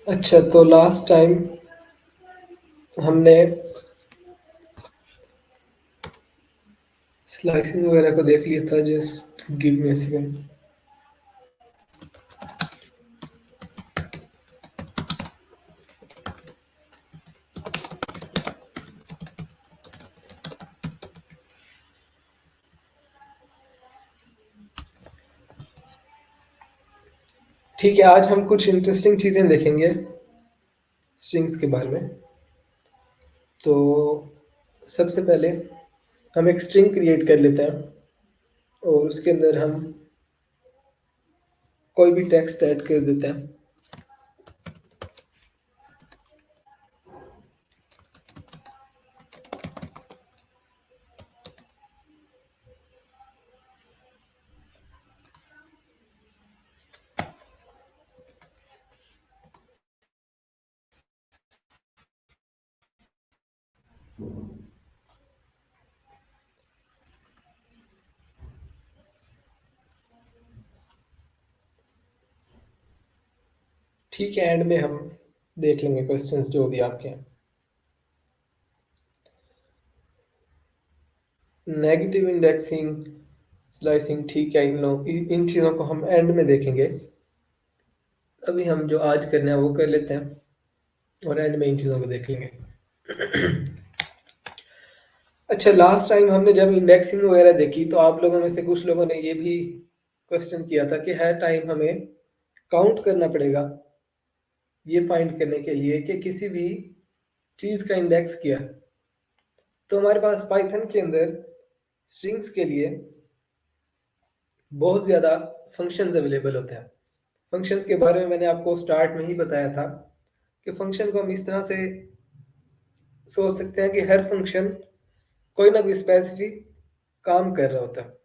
अच्छा, तो last time हमने स्लाइसिंग वगैरह को देख लिया था। Just give me a second. ठीक है, आज हम कुछ इंटरेस्टिंग चीज़ें देखेंगे स्ट्रिंग्स के बारे में। तो सबसे पहले हम एक स्ट्रिंग क्रिएट कर लेते हैं और उसके अंदर हम कोई भी टेक्स्ट ऐड कर देते हैं। ठीक है, एंड में हम देख लेंगे क्वेश्चंस जो भी आपके हैं। नेगेटिव इंडेक्सिंग, स्लाइसिंग, ठीक है, इन चीज़ों को हम एंड में देखेंगे। अभी हम जो आज करना है वो कर लेते हैं और एंड में इन चीज़ों को देख लेंगे। अच्छा, लास्ट टाइम हमने जब इंडेक्सिंग वगैरह देखी तो आप लोगों में से कुछ लोगों ने ये भी क्वेश्चन किया था कि हर टाइम हमें काउंट करना पड़ेगा ये फाइंड करने के लिए कि किसी भी चीज़ का इंडेक्स क्या है। तो हमारे पास पाइथन के अंदर स्ट्रिंग्स के लिए बहुत ज़्यादा फंक्शंस अवेलेबल होते हैं। फंक्शंस के बारे में मैंने आपको स्टार्ट में ही बताया था कि फंक्शन को हम इस तरह से सोच सकते हैं कि हर फंक्शन कोई ना कोई स्पेसिफिक काम कर रहा होता है।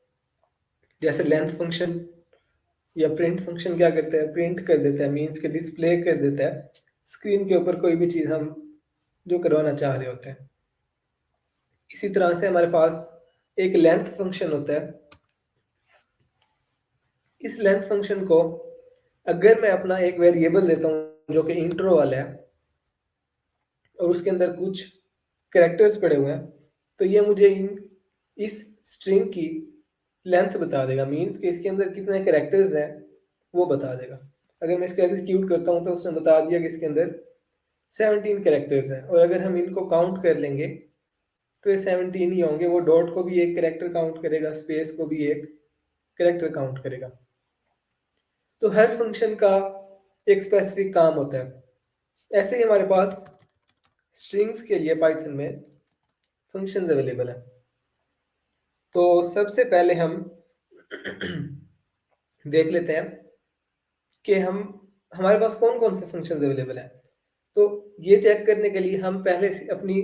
जैसे लेंथ फंक्शन या प्रिंट फंक्शन क्या करता है, प्रिंट कर देता है, मीन्स के डिस्प्ले कर देता है स्क्रीन के ऊपर कोई भी चीज़ हम जो करवाना चाह रहे होते हैं। इसी तरह से हमारे पास एक लेंथ फंक्शन होता है। इस लेंथ फंक्शन को अगर मैं अपना एक वेरिएबल देता हूँ जो कि इंट्रो वाला है और उसके अंदर कुछ कैरेक्टर्स पड़े हुए हैं, तो ये मुझे इस स्ट्रिंग की लेंथ बता देगा। मीन्स कि इसके अंदर कितने कैरेक्टर्स हैं वो बता देगा। अगर मैं इसको एग्जीक्यूट करता हूँ तो उसने बता दिया कि इसके अंदर 17 कैरेक्टर्स हैं, और अगर हम इनको काउंट कर लेंगे तो ये 17 ही होंगे। वो डॉट को भी एक कैरेक्टर काउंट करेगा, स्पेस को भी एक कैरेक्टर काउंट करेगा। तो हर फंक्शन का एक स्पेसिफिक काम होता है। ऐसे ही हमारे पास स्ट्रिंग्स के लिए पाइथन में फंक्शंस अवेलेबल है। तो सबसे पहले हम देख लेते हैं कि हमारे पास कौन कौन से फंक्शंस अवेलेबल है। तो ये चेक करने के लिए हम पहले अपनी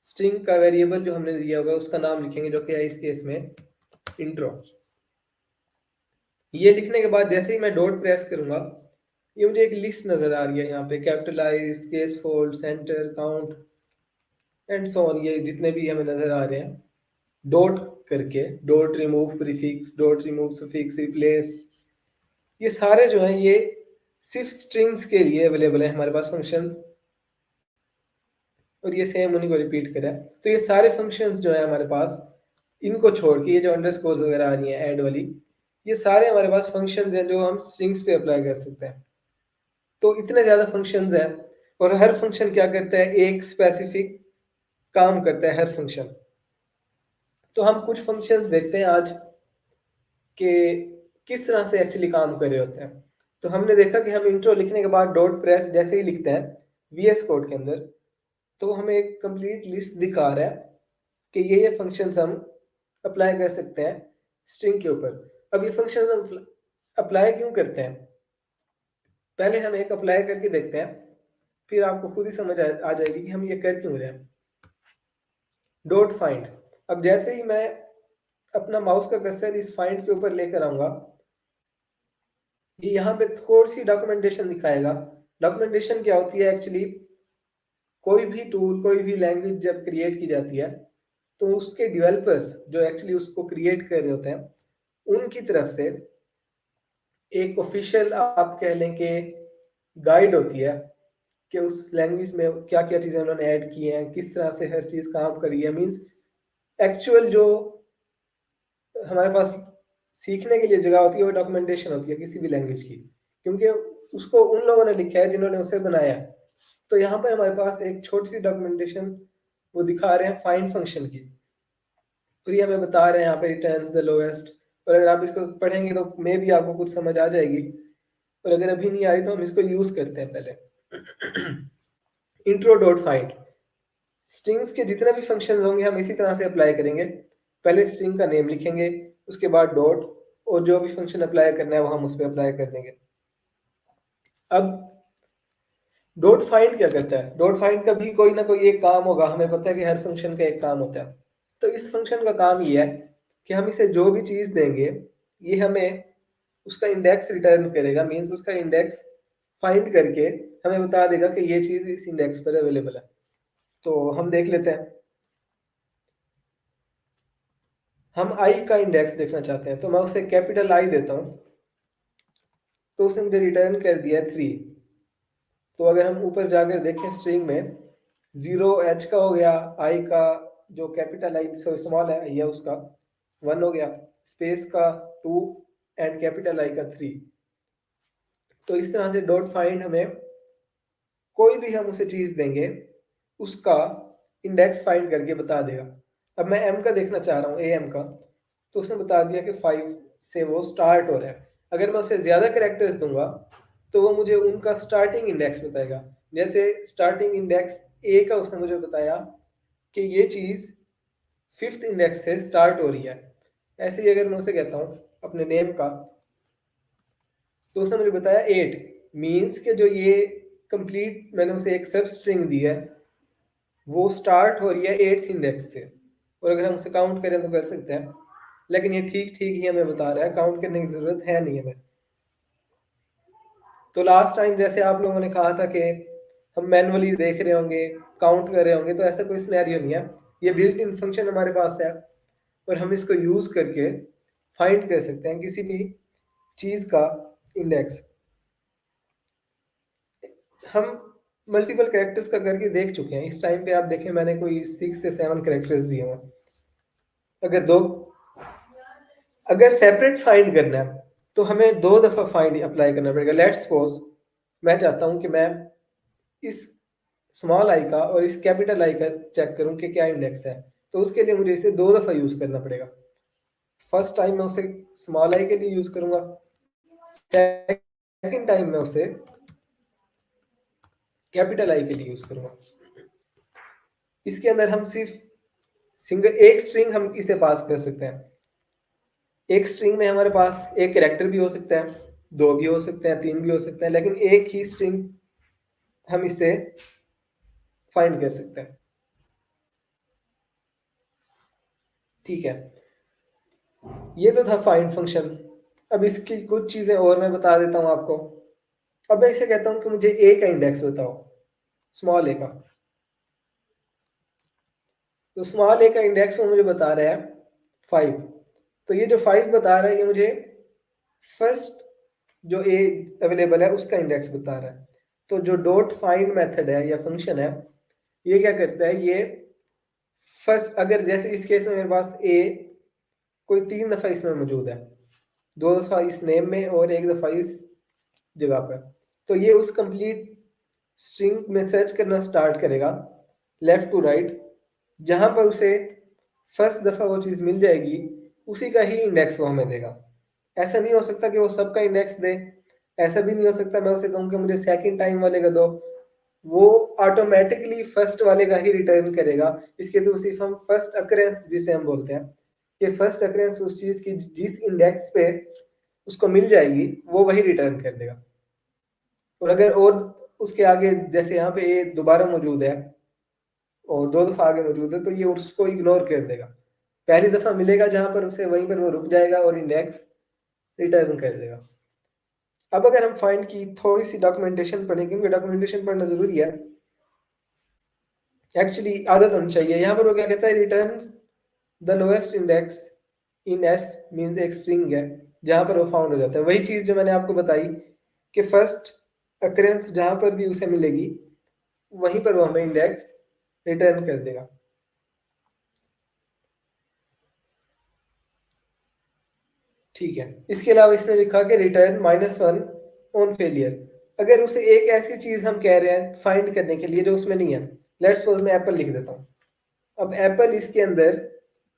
स्ट्रिंग का वेरिएबल जो हमने दिया हुआ है उसका नाम लिखेंगे, जो कि है इस केस में इंट्रो। ये लिखने के बाद जैसे ही मैं डॉट प्रेस करूंगा, ये मुझे एक लिस्ट नजर आ रही है यहाँ पे, capitalize, case fold, center, count and so on. ये जितने भी हमें नजर आ रहे हैं डॉट करके, dot remove prefix, dot remove suffix, replace, ये सारे जो हैं ये सिर्फ स्ट्रिंग्स के लिए अवेलेबल है हमारे पास फंक्शंस। और ये सेम उन्हीं को रिपीट करा है। तो ये सारे फंक्शंस जो है हमारे पास, इनको छोड़ के ये जो अंडरस्कोर्स वगैरह आ रही है ऐड वाली, ये सारे हमारे पास फंक्शंस हैं जो हम स्ट्रिंग्स पे अप्लाई कर सकते हैं। तो इतने ज्यादा फंक्शंस हैं और हर फंक्शन क्या करता है, एक स्पेसिफिक काम करता है हर फंक्शन। तो हम कुछ फंक्शंस देखते हैं आज कि किस तरह से एक्चुअली काम कर रहे होते हैं। तो हमने देखा कि हम इंट्रो लिखने के बाद डॉट प्रेस जैसे ही लिखते हैं वीएस कोड के अंदर, तो हमें एक कंप्लीट लिस्ट दिखा रहा है कि ये फंक्शंस हम अप्लाई कर सकते हैं स्ट्रिंग के ऊपर। अब ये फंक्शंस हम अप्लाई क्यों करते हैं, पहले हम एक अप्लाई करके देखते हैं, फिर आपको खुद ही समझ आ जाएगी कि हम ये कर क्यों रहे हैं। डॉट फाइंड, अब जैसे ही मैं अपना माउस का कर्सर इस फाइंड के ऊपर लेकर आऊंगा, ये यहाँ पे थोड़ी सी डॉक्यूमेंटेशन दिखाएगा। डॉक्यूमेंटेशन क्या होती है एक्चुअली, कोई भी टूल, कोई भी लैंग्वेज जब क्रिएट की जाती है तो उसके डेवलपर्स जो एक्चुअली उसको क्रिएट कर रहे होते हैं उनकी तरफ से एक ऑफिशियल आप कह लें कि गाइड होती है कि उस लैंग्वेज में क्या क्या चीज़ें उन्होंने ऐड की हैं, किस तरह से हर चीज़ काम कर रही है। मीन्स एक्चुअल जो हमारे पास सीखने के लिए जगह होती है वो डॉक्यूमेंटेशन होती है किसी भी लैंग्वेज की, क्योंकि उसको उन लोगों ने लिखा है जिन्होंने उसे बनाया है। तो यहाँ पर हमारे पास एक छोटी सी डॉक्यूमेंटेशन वो दिखा रहे हैं फाइंड फंक्शन की, और ये हमें बता रहे हैं यहाँ पे रिटर्न्स द लोएस्ट। और अगर आप इसको पढ़ेंगे तो मे भी आपको कुछ समझ आ जाएगी, और अगर अभी नहीं आ रही तो हम इसको यूज करते हैं पहले। इंट्रो डॉट फाइंड, स्ट्रिंग्स के जितने भी फंक्शंस होंगे हम इसी तरह से अप्लाई करेंगे। पहले स्ट्रिंग का नेम लिखेंगे, उसके बाद डॉट, और जो भी फंक्शन अप्लाई करना है वो हम उस पर अप्लाई कर देंगे। अब डॉट फाइंड क्या करता है? डॉट फाइंड का भी कोई ना कोई एक काम होगा, हमें पता है कि हर फंक्शन का एक काम होता है। तो इस फंक्शन का काम ये है कि हम इसे जो भी चीज देंगे ये हमें उसका इंडेक्स रिटर्न करेगा। मीन्स उसका इंडेक्स फाइंड करके हमें बता देगा कि ये चीज इस इंडेक्स पर अवेलेबल है। तो हम देख लेते हैं, हम आई का इंडेक्स देखना चाहते हैं तो मैं उसे कैपिटल आई देता हूं, तो उसने मुझे रिटर्न कर दिया 3। तो अगर हम ऊपर जाकर देखें स्ट्रिंग में, 0 h का हो गया, आई का जो कैपिटल आई सो स्मॉल है ये उसका 1 हो गया, स्पेस का 2 एंड कैपिटल आई का 3। तो इस तरह से डॉट फाइंड हमें कोई भी हम उसे चीज देंगे उसका इंडेक्स फाइंड करके बता देगा। अब मैं एम का देखना चाह रहा हूँ, ए एम का, तो उसने बता दिया कि 5 से वो स्टार्ट हो रहा है। अगर मैं उसे ज्यादा कैरेक्टर्स दूंगा तो वो मुझे उनका स्टार्टिंग इंडेक्स बताएगा। जैसे स्टार्टिंग इंडेक्स ए का उसने मुझे बताया कि ये चीज 5th इंडेक्स से स्टार्ट हो रही है। ऐसे ही अगर मैं उसे कहता हूँ अपने नेम का, तो उसने मुझे बताया 8। मीन्स के जो ये कंप्लीट मैंने उसे एक सब स्ट्रिंग दी है वो स्टार्ट हो रही है 8th इंडेक्स से। और अगर हम उसे काउंट करें तो कर सकते हैं, लेकिन ये ठीक ठीक ही हमें बता रहा है, काउंट करने की जरूरत है नहीं हमें। तो लास्ट टाइम जैसे आप लोगों ने कहा था कि हम मैनुअली देख रहे होंगे, काउंट कर रहे होंगे, तो ऐसा कोई सिनेरियो नहीं है। ये बिल्ट इन फंक्शन हमारे पास है और हम इसको यूज करके फाइंड कर सकते हैं किसी भी चीज का इंडेक्स। हम मल्टीपल कैरेक्टर्स का करके देख चुके हैं। इस टाइम पे आप देखें मैंने कोई 6 से 7 कैरेक्टर्स दिए हुए। अगर दो अगर सेपरेट फाइंड करना है तो हमें 2 दफा फाइंड अप्लाई करना पड़ेगा। लेट्स सपोज मैं चाहता हूं कि मैं इस स्मॉल आई का और इस कैपिटल आई का चेक करूं कि क्या इंडेक्स है, तो उसके लिए मुझे इसे 2 दफा यूज करना पड़ेगा। फर्स्ट टाइम मैं उसे स्मॉल आई के लिए यूज करूंगा, सेकंड टाइम मैं उसे कैपिटल आई के लिए यूज करूंगा। इसके अंदर हम सिर्फ सिंगल एक स्ट्रिंग हम इसे पास कर सकते हैं। एक स्ट्रिंग में हमारे पास एक कैरेक्टर भी हो सकता है, 2 भी हो सकते हैं, 3 भी हो सकते हैं, लेकिन एक ही स्ट्रिंग हम इसे फाइंड कर सकते हैं। ठीक है, ये तो था फाइंड फंक्शन। अब इसकी कुछ चीजें और मैं बता देता हूं आपको। अब मैं इसे कहता हूं कि मुझे ए का इंडेक्स बताओ, स्मॉल ए का। तो स्मॉल ए का इंडेक्स वो मुझे बता रहा है 5। तो ये जो 5 बता रहा है ये मुझे फर्स्ट जो ए अवेलेबल है उसका इंडेक्स बता रहा है। तो जो डॉट फाइंड मेथड है या फंक्शन है, ये क्या करता है, ये फर्स्ट अगर जैसे इस केस में मेरे पास ए कोई 3 दफा इसमें मौजूद है, 2 दफा इस नेम में और 1 दफा इस जगह पर, तो ये उस कंप्लीट स्ट्रिंग में सर्च करना स्टार्ट करेगा लेफ्ट टू राइट। जहां पर उसे फर्स्ट दफा वो चीज मिल जाएगी उसी का ही इंडेक्स वो हमें देगा। ऐसा नहीं हो सकता कि वो सबका इंडेक्स दे, ऐसा भी नहीं हो सकता मैं उसे कहूँ कि मुझे सेकंड टाइम वाले का दो। वो ऑटोमेटिकली फर्स्ट वाले का ही रिटर्न करेगा। इसके तो सिर्फ हम फर्स्ट अकरेंस जिसे हम बोलते हैं कि फर्स्ट अकरेंस उस चीज की जिस इंडेक्स पे उसको मिल जाएगी वो वही रिटर्न कर देगा। और अगर और उसके आगे जैसे यहाँ पे ए दोबारा मौजूद है और 2 दफा आगे मौजूद है, तो ये उसको इग्नोर कर देगा। पहली दफा मिलेगा जहां पर उसे वहीं पर वो रुक जाएगा और इंडेक्स रिटर्न कर देगा। अब अगर हम फाइंड की थोड़ी सी डॉक्यूमेंटेशन पढ़ें, क्योंकि डॉक्यूमेंटेशन पढ़ना जरूरी है, एक्चुअली आदत होनी चाहिए। यहाँ पर वो क्या कहता है, return the lowest index in S, means एक स्ट्रिंग है जहां पर वो फाउंड हो जाता है। वही चीज जो मैंने आपको बताई कि फर्स्ट अकरेंस जहां पर भी उसे मिलेगी वहीं पर वो हमें इंडेक्स रिटर्न कर देगा। ठीक है, इसके अलावा इसने लिखा कि रिटर्न -1 ऑन फेलियर। अगर उसे एक ऐसी चीज हम कह रहे हैं फाइंड करने के लिए जो उसमें नहीं है, लेट्स सपोज मैं एप्पल लिख देता हूँ, अब एप्पल इसके अंदर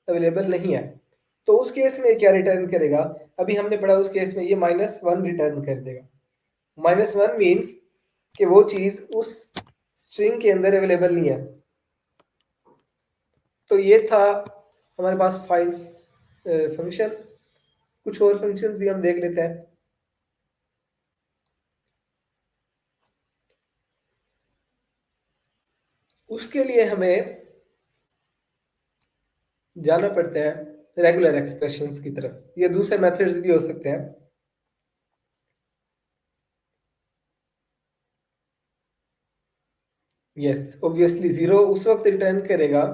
अवेलेबल नहीं है, तो उस केस में क्या रिटर्न करेगा? अभी हमने पढ़ा उस केस में ये -1 रिटर्न कर देगा। -1 मीन्स कि वो चीज उस स्ट्रिंग के अंदर अवेलेबल नहीं है। तो ये था हमारे पास फाइंड फंक्शन। कुछ और फंक्शंस भी हम देख लेते हैं। उसके लिए हमें जाना पड़ता है रेगुलर एक्सप्रेशंस की तरफ। ये दूसरे मेथड्स भी हो सकते हैं। यस, ऑब्वियसली जीरो उस वक्त रिटर्न करेगा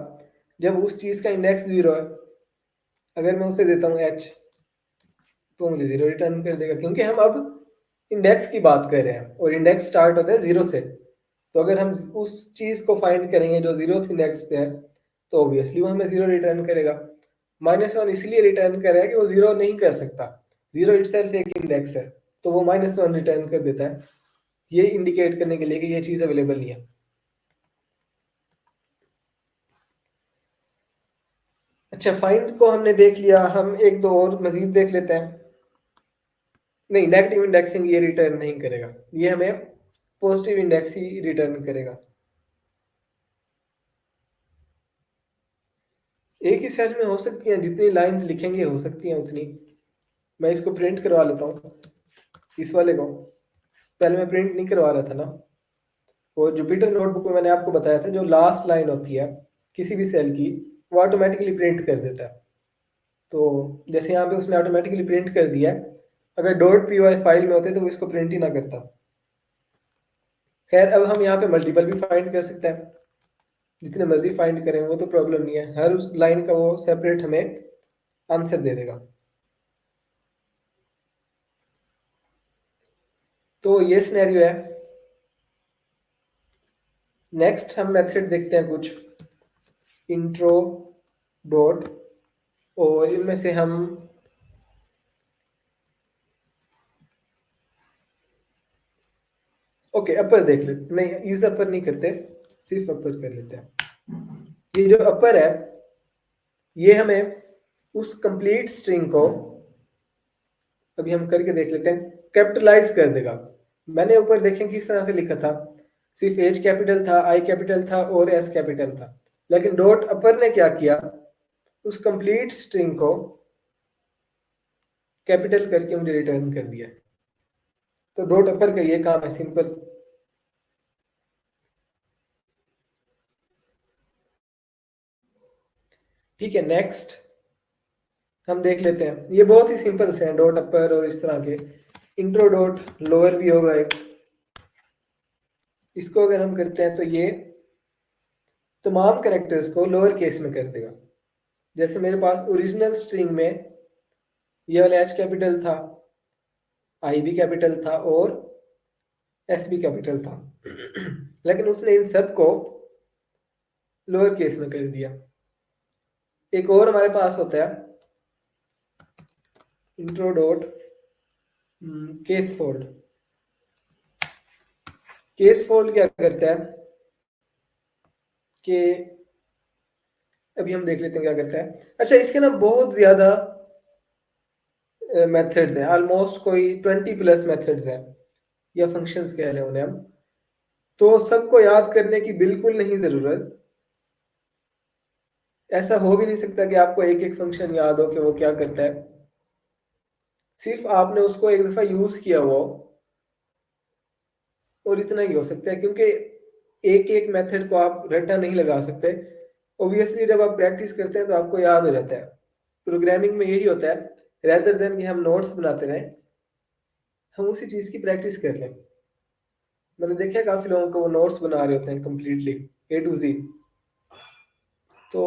जब उस चीज का इंडेक्स 0 है। अगर मैं उसे देता हूँ h, तो मुझे 0 रिटर्न कर देगा, क्योंकि हम अब इंडेक्स की बात कर रहे हैं और इंडेक्स स्टार्ट होता है 0 से। तो अगर हम उस चीज को फाइंड करेंगे जो 0th इंडेक्स पे है, तो ऑब्वियसली वो हमें 0 रिटर्न करेगा। -1 इसलिए रिटर्न कर रहा है कि वो 0 नहीं कर सकता, 0 इटसेल्फ एक इंडेक्स है, तो वो -1 रिटर्न कर देता है, ये इंडिकेट करने के लिए कि ये चीज अवेलेबल नहीं है। अच्छा, फाइंड को हमने देख लिया, हम एक दो और मजीद देख लेते हैं। नहीं, नेगेटिव इंडेक्सिंग ये रिटर्न नहीं करेगा, ये हमें पॉजिटिव इंडेक्स ही रिटर्न करेगा। एक ही सेल में हो सकती हैं, जितनी लाइंस लिखेंगे हो सकती हैं उतनी। मैं इसको प्रिंट करवा लेता हूँ, इस वाले को। पहले मैं प्रिंट नहीं करवा रहा था ना। वो जुपिटर नोटबुक में मैंने आपको बताया था, जो लास्ट लाइन होती है किसी भी सेल की, वो ऑटोमेटिकली प्रिंट कर देता है। तो जैसे यहाँ पे उसने ऑटोमेटिकली प्रिंट कर दिया है, अगर .py फाइल में होते तो वो इसको प्रिंट ही ना करता। खैर, अब हम यहाँ पे मल्टीपल भी फाइंड कर सकते हैं, जितने मर्जी फाइंड करें, वो तो प्रॉब्लम नहीं है। हर उस लाइन का वो सेपरेट हमें आंसर दे देगा। तो ये सिनेरियो है। नेक्स्ट हम मेथड देखते हैं कुछ, इंट्रो डॉट, और इनमें से हम ओके अपर देख लेते। नहीं, इज अपर नहीं करते, सिर्फ अपर कर लेते हैं। ये जो अपर है, ये हमें उस कंप्लीट स्ट्रिंग को, अभी हम करके देख लेते हैं, कैपिटलाइज कर देगा। मैंने ऊपर देखें किस तरह से लिखा था, सिर्फ एच कैपिटल था, आई कैपिटल था और एस कैपिटल था, लेकिन डॉट अपर ने क्या किया, उस कंप्लीट स्ट्रिंग को कैपिटल करके मुझे रिटर्न कर दिया। तो डॉट अपर का ये काम है, सिंपल। ठीक है, नेक्स्ट हम देख लेते हैं। ये बहुत ही सिंपल से हैं, डॉट अपर और इस तरह के। इंट्रो डॉट लोअर भी होगा एक, इसको अगर हम करते हैं तो ये तमाम कैरेक्टर्स को लोअर केस में कर देगा। जैसे मेरे पास ओरिजिनल स्ट्रिंग में ये वाला एच कैपिटल था, आई भी कैपिटल था और एस भी कैपिटल था, लेकिन उसने इन सब को लोअर केस में कर दिया। एक और हमारे पास होता है intro dot case fold. Case fold क्या करता है कि अभी हम देख लेते हैं क्या करता है। अच्छा, इसके ना बहुत ज्यादा मेथड्स हैं, ऑलमोस्ट कोई 20+ मेथड्स हैं, या फंक्शंस कह रहे हैं उन्हें हम। तो सबको याद करने की बिल्कुल नहीं जरूरत, ऐसा हो भी नहीं सकता कि आपको एक एक फंक्शन याद हो कि वो क्या करता है। सिर्फ आपने उसको एक दफा यूज किया हुआ हो, और इतना ही हो सकता है, क्योंकि एक एक मेथड को आप रट्टा नहीं लगा सकते। ऑब्वियसली जब आप प्रैक्टिस करते हैं तो आपको याद हो जाता है। प्रोग्रामिंग में यही होता है, रेदर देन कि हम नोट्स बनाते रहें, हम उसी चीज की प्रैक्टिस कर लें। मैंने देखा है काफी लोगों को वो नोट्स बना रहे होते हैं कंप्लीटली A to Z। तो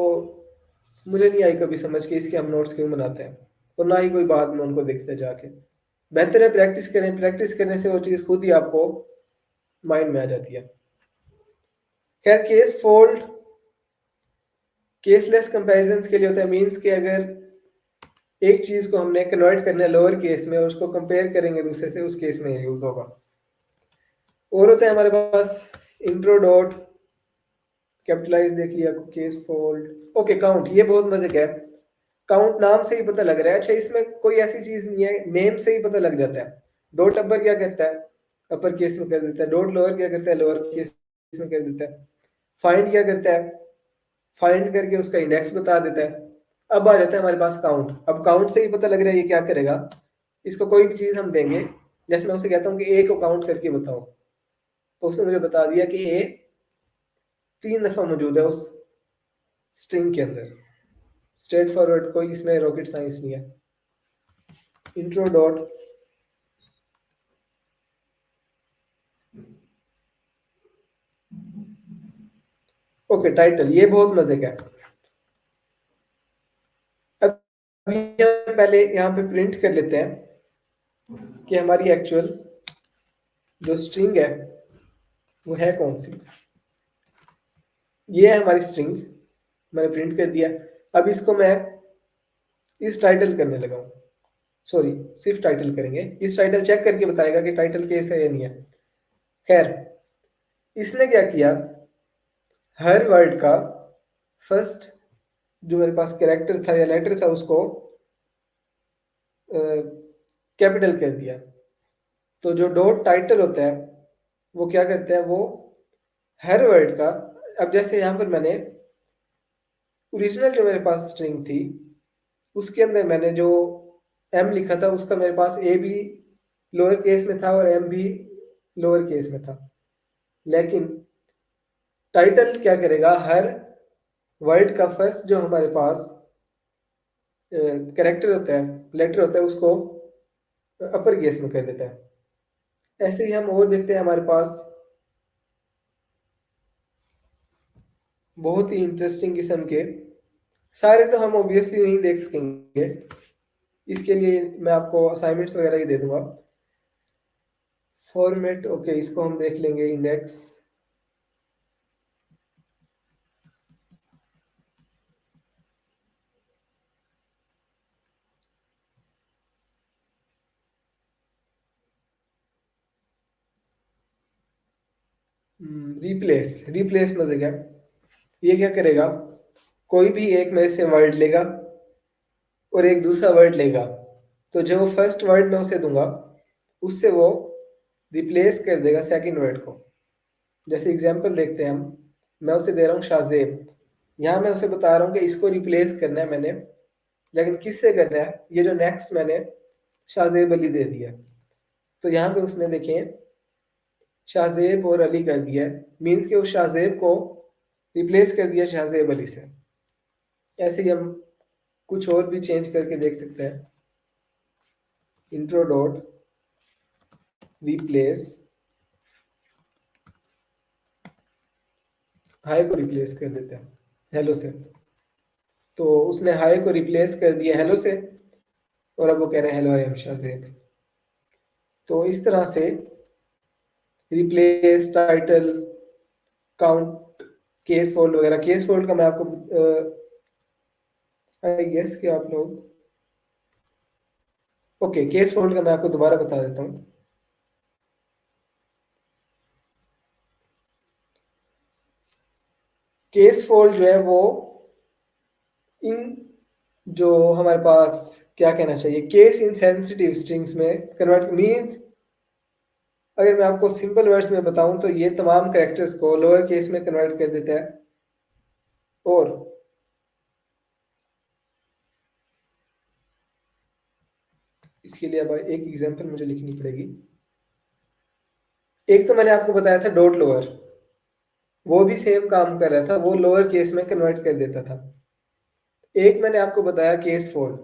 मुझे नहीं आई कभी समझ के इसके हम नोट्स क्यों बनाते हैं, और ना ही कोई बाद में उनको देखते जाके। बेहतर है प्रैक्टिस करें, प्रैक्टिस करने से वो चीज़ खुद ही आपको माइंड में आ जाती है। खैर केस फोल्ड केसलेस कंपैरिजंस के लिए होता है, मींस कि अगर एक चीज को हमने कन्वर्ट करना है लोअर केस में और उसको कंपेयर करेंगे दूसरे से, उस केस में यूज होगा। और होता है हमारे पास इंट्रो डॉट कैपिटलाइज, देख लिया, केस फोल्ड, ओके काउंट। ये बहुत मजे का है, काउंट नाम से ही पता लग रहा है। अच्छा, इसमें कोई ऐसी चीज नहीं है, नेम से ही पता लग जाता है। डॉट अपर क्या करता है, अपर केस में कर देता है। डॉट लोअर क्या करता है, लोअर केस में कर देता है। फाइंड क्या करता है, फाइंड करके उसका इंडेक्स बता देता है। अब आ जाता है हमारे पास काउंट। अब काउंट से ही पता लग रहा है ये क्या करेगा। इसको कोई भी चीज हम देंगे, जैसे मैं उसे कहता हूँ कि ए को काउंट करके बताओ, तो उसने मुझे बता दिया कि ए 3 दफा मौजूद है उस स्ट्रिंग के अंदर। स्ट्रेट फॉरवर्ड, कोई इसमें रॉकेट साइंस नहीं है। इंट्रो डॉट ओके टाइटल, ये बहुत मजे का है। अभी हम पहले यहाँ पे प्रिंट कर लेते हैं कि हमारी एक्चुअल जो स्ट्रिंग है वो है कौन सी। ये है हमारी स्ट्रिंग, मैंने प्रिंट कर दिया। अब इसको मैं इस टाइटल करने लगा हूँ, सॉरी सिर्फ टाइटल करेंगे। इस टाइटल चेक करके बताएगा कि टाइटल केस है या नहीं है। खैर, इसने क्या किया, हर वर्ड का फर्स्ट जो मेरे पास कैरेक्टर था या लेटर था उसको कैपिटल कर दिया। तो जो डॉट टाइटल होता है वो क्या करता है, वो हर वर्ड का, अब जैसे यहाँ पर मैंने ओरिजिनल जो मेरे पास स्ट्रिंग थी उसके अंदर मैंने जो एम लिखा था उसका मेरे पास ए भी लोअर केस में था और एम भी लोअर केस में था। लेकिन टाइटल क्या करेगा, हर वर्ड का फर्स्ट जो हमारे पास कैरेक्टर होता है, लेटर होता है, उसको अपर केस में कर देता है। ऐसे ही हम और देखते हैं हमारे पास बहुत ही इंटरेस्टिंग किस्म के, सारे तो हम ऑब्वियसली नहीं देख सकेंगे, इसके लिए मैं आपको असाइनमेंट्स वगैरह ही दे दूंगा। फॉर्मेट, ओके, इसको हम देख लेंगे, इंडेक्स। रिप्लेस, रिप्लेस मजे क्या, ये क्या करेगा, कोई भी एक मेरे से वर्ड लेगा और एक दूसरा वर्ड लेगा, तो जो फर्स्ट वर्ड मैं उसे दूंगा उससे वो रिप्लेस कर देगा सेकंड वर्ड को। जैसे एग्जांपल देखते हैं हम, मैं उसे दे रहा हूँ शाहजेब, यहाँ मैं उसे बता रहा हूँ कि इसको रिप्लेस करना है मैंने, लेकिन किससे करना है, ये जो नेक्स्ट मैंने शाहजेब अली दे दिया। तो यहाँ पे उसने देखें शाहजेब और अली कर दिया है, मीन्स कि उस शाहजेब को रिप्लेस कर दिया शाहजेब अली से। ऐसे ही हम कुछ और भी चेंज करके देख सकते हैं। इंट्रो डॉट रिप्लेस, हाई को रिप्लेस कर देते हैं हेलो से। तो उसने हाई को रिप्लेस कर दिया हेलो से, और अब वो कह रहे हैं हेलो आई एम शाहजेब। तो इस तरह से replace, title, count, case fold वगैरह। केस फोल्ड का मैं आपको आई गेस कि आप लोग, ओके, केस फोल्ड का मैं आपको दोबारा बता देता हूँ। केस फोल्ड जो है वो इन जो हमारे पास क्या कहना चाहिए, केस इनसेंसिटिव स्ट्रिंग्स में कन्वर्ट, मींस अगर मैं आपको सिंपल वर्ड्स में बताऊं तो ये तमाम कैरेक्टर्स को लोअर केस में कन्वर्ट कर देता है। और इसके लिए अब एक एग्जांपल मुझे लिखनी पड़ेगी। एक तो मैंने आपको बताया था डॉट लोअर, वो भी सेम काम कर रहा था, वो लोअर केस में कन्वर्ट कर देता था। एक मैंने आपको बताया केस फोल्ड,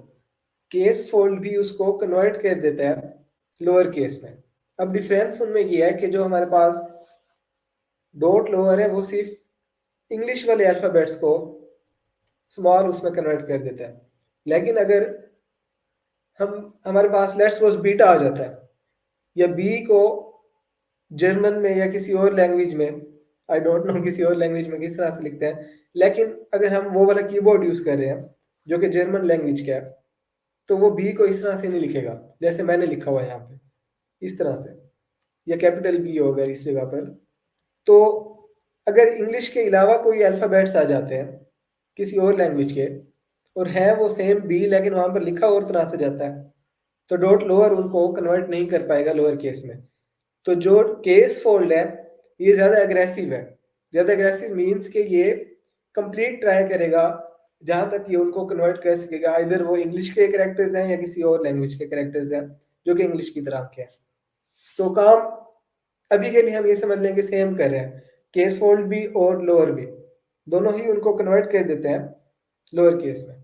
केस फोल्ड भी उसको कन्वर्ट कर देता है लोअर केस में। अब डिफरेंस उनमें ये है कि जो हमारे पास डॉट लोअर है वो सिर्फ इंग्लिश वाले अल्फाबेट्स को स्मॉल उसमें कन्वर्ट कर देता है। लेकिन अगर हम हमारे पास लेट्स सपोज बीटा आ जाता है, या बी को जर्मन में या किसी और लैंग्वेज में आई डोंट नो किसी और लैंग्वेज में किस तरह से लिखते हैं, लेकिन अगर हम वो वाला कीबोर्ड यूज कर रहे हैं जो कि जर्मन लैंग्वेज का है, तो वो बी को इस तरह से नहीं लिखेगा जैसे मैंने लिखा हुआ है यहाँ पे, इस तरह से, या कैपिटल बी होगा इस जगह पर। तो अगर इंग्लिश के अलावा कोई अल्फ़ाबेट्स आ जाते हैं किसी और लैंग्वेज के और है वो सेम बी लेकिन वहां पर लिखा और तरह से जाता है, तो डॉट लोअर उनको कन्वर्ट नहीं कर पाएगा लोअर केस में। तो जो केस फोल्ड है ये ज्यादा एग्रेसिव है। ज्यादा एग्रेसिव मीन्स के ये कंप्लीट ट्राई करेगा जहां तक ये उनको कन्वर्ट कर सकेगा, इधर वो इंग्लिश के कैरेक्टर्स हैं या किसी और लैंग्वेज के कैरेक्टर्स हैं जो कि इंग्लिश की तरह के हैं। तो काम अभी के लिए हम ये समझ लेंगे सेम कर रहे हैं, केस फोल्ड भी और लोअर भी दोनों ही उनको कन्वर्ट कर देते हैं लोअर केस में।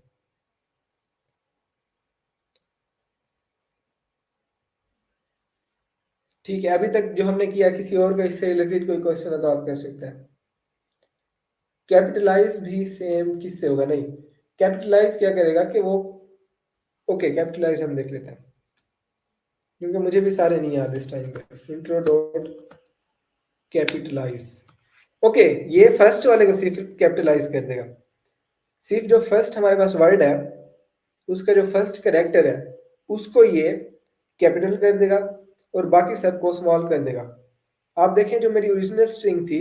ठीक है, अभी तक जो हमने किया, किसी और का इससे रिलेटेड कोई क्वेश्चन है तो आप कर सकते हैं। कैपिटलाइज भी सेम किससे होगा? नहीं, कैपिटलाइज क्या करेगा कि वो, ओके कैपिटलाइज हम देख लेते हैं क्योंकि मुझे भी सारे नहीं याद इस टाइम पे। इंट्रो डॉट कैपिटलाइज, ओके ये फर्स्ट वाले को सिर्फ कैपिटलाइज कर देगा। सिर्फ जो फर्स्ट हमारे पास वर्ड है उसका जो फर्स्ट कैरेक्टर है उसको ये कैपिटल कर देगा और बाकी सबको स्मॉल कर देगा। आप देखें जो मेरी ओरिजिनल स्ट्रिंग थी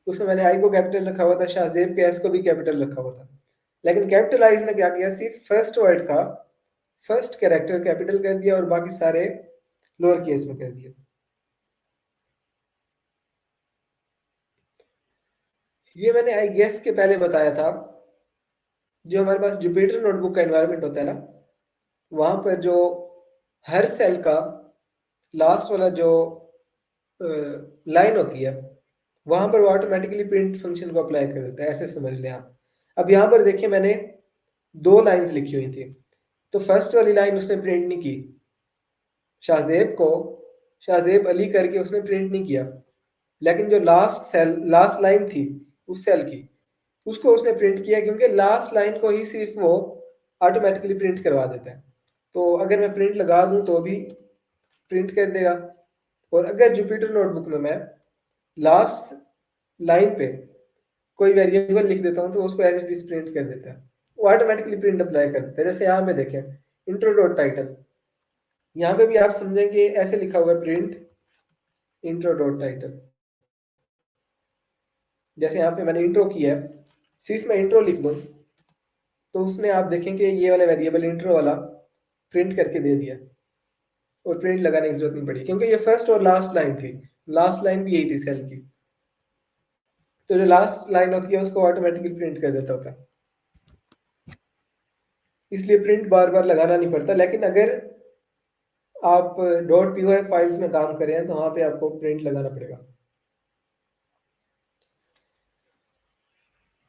उसमें मैंने आई को कैपिटल रखा हुआ था, शाहजेब के एस को भी कैपिटल रखा हुआ था, लेकिन कैपिटलाइज ने क्या किया, सिर्फ फर्स्ट वर्ड का फर्स्ट कैरेक्टर कैपिटल कर दिया और बाकी सारे लोअर केस में कर दिए। ये मैंने आई गेस के पहले बताया था, जो हमारे पास जुपिटर नोटबुक का एनवायरनमेंट होता है ना, वहां पर जो हर सेल का लास्ट वाला जो लाइन होती है वहां पर वो ऑटोमेटिकली प्रिंट फंक्शन को अप्लाई कर देता है, ऐसे समझ लें आप। अब यहाँ पर देखिए मैंने दो लाइंस लिखी हुई थी, तो फर्स्ट वाली लाइन उसने प्रिंट नहीं की, शाहजेब को शाहजेब अली करके उसने प्रिंट नहीं किया, लेकिन जो लास्ट सेल लास्ट लाइन थी उस सेल की उसको उसने प्रिंट किया, क्योंकि लास्ट लाइन को ही सिर्फ वो ऑटोमेटिकली प्रिंट करवा देता है। तो अगर मैं प्रिंट लगा दूं तो भी प्रिंट कर देगा, और अगर जुपिटर नोटबुक में मैं लास्ट लाइन पे कोई वेरिएबल लिख देता हूँ तो उसको एज इट इज प्रिंट कर देता है, वो ऑटोमेटिकली प्रिंट अप्लाई कर देता है। जैसे यहाँ पे देखें इंट्रो डॉट टाइटल, यहाँ पे भी आप समझेंगे ऐसे लिखा हुआ प्रिंट इंट्रो डॉट टाइटल। जैसे यहाँ पे मैंने इंट्रो किया है, सिर्फ मैं इंट्रो लिख दूँ तो उसने आप देखेंगे ये वाला वेरिएबल इंट्रो वाला प्रिंट करके दे दिया और प्रिंट लगाने की जरूरत नहीं पड़ी, क्योंकि ये फर्स्ट और लास्ट लाइन थी, लास्ट लाइन भी यही थी सेल की, तो जो लास्ट लाइन होती है उसको ऑटोमेटिकली प्रिंट कर देता होता है, इसलिए प्रिंट बार बार लगाना नहीं पड़ता। लेकिन अगर आप डॉट पी फाइल्स में काम कर रहे हैं तो वहां पे आपको प्रिंट लगाना पड़ेगा।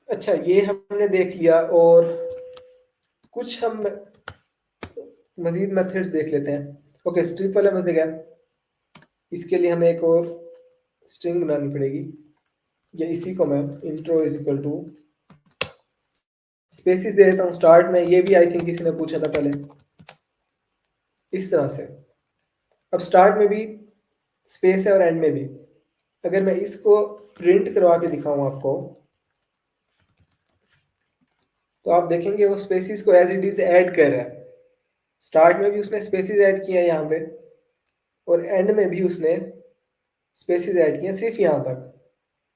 अच्छा ये हमने देख लिया, और कुछ हम मजीद मेथड्स देख लेते हैं। ओके स्ट्रिप वाला मजे गया, इसके लिए हमें एक और स्ट्रिंग बनानी पड़ेगी, या इसी को मैं intro is equal to spaces दे देता हूँ स्टार्ट में, ये भी आई थिंक किसी ने पूछा था पहले, इस तरह से। अब स्टार्ट में भी स्पेस है और एंड में भी, अगर मैं इसको प्रिंट करवा के दिखाऊं आपको तो आप देखेंगे वो स्पेसिस को एज इट इज ऐड कर रहा है। स्टार्ट में भी उसने स्पेसिस ऐड किया है यहाँ पे, और एंड में भी उसने स्पेसिस ऐड किए, सिर्फ यहाँ तक,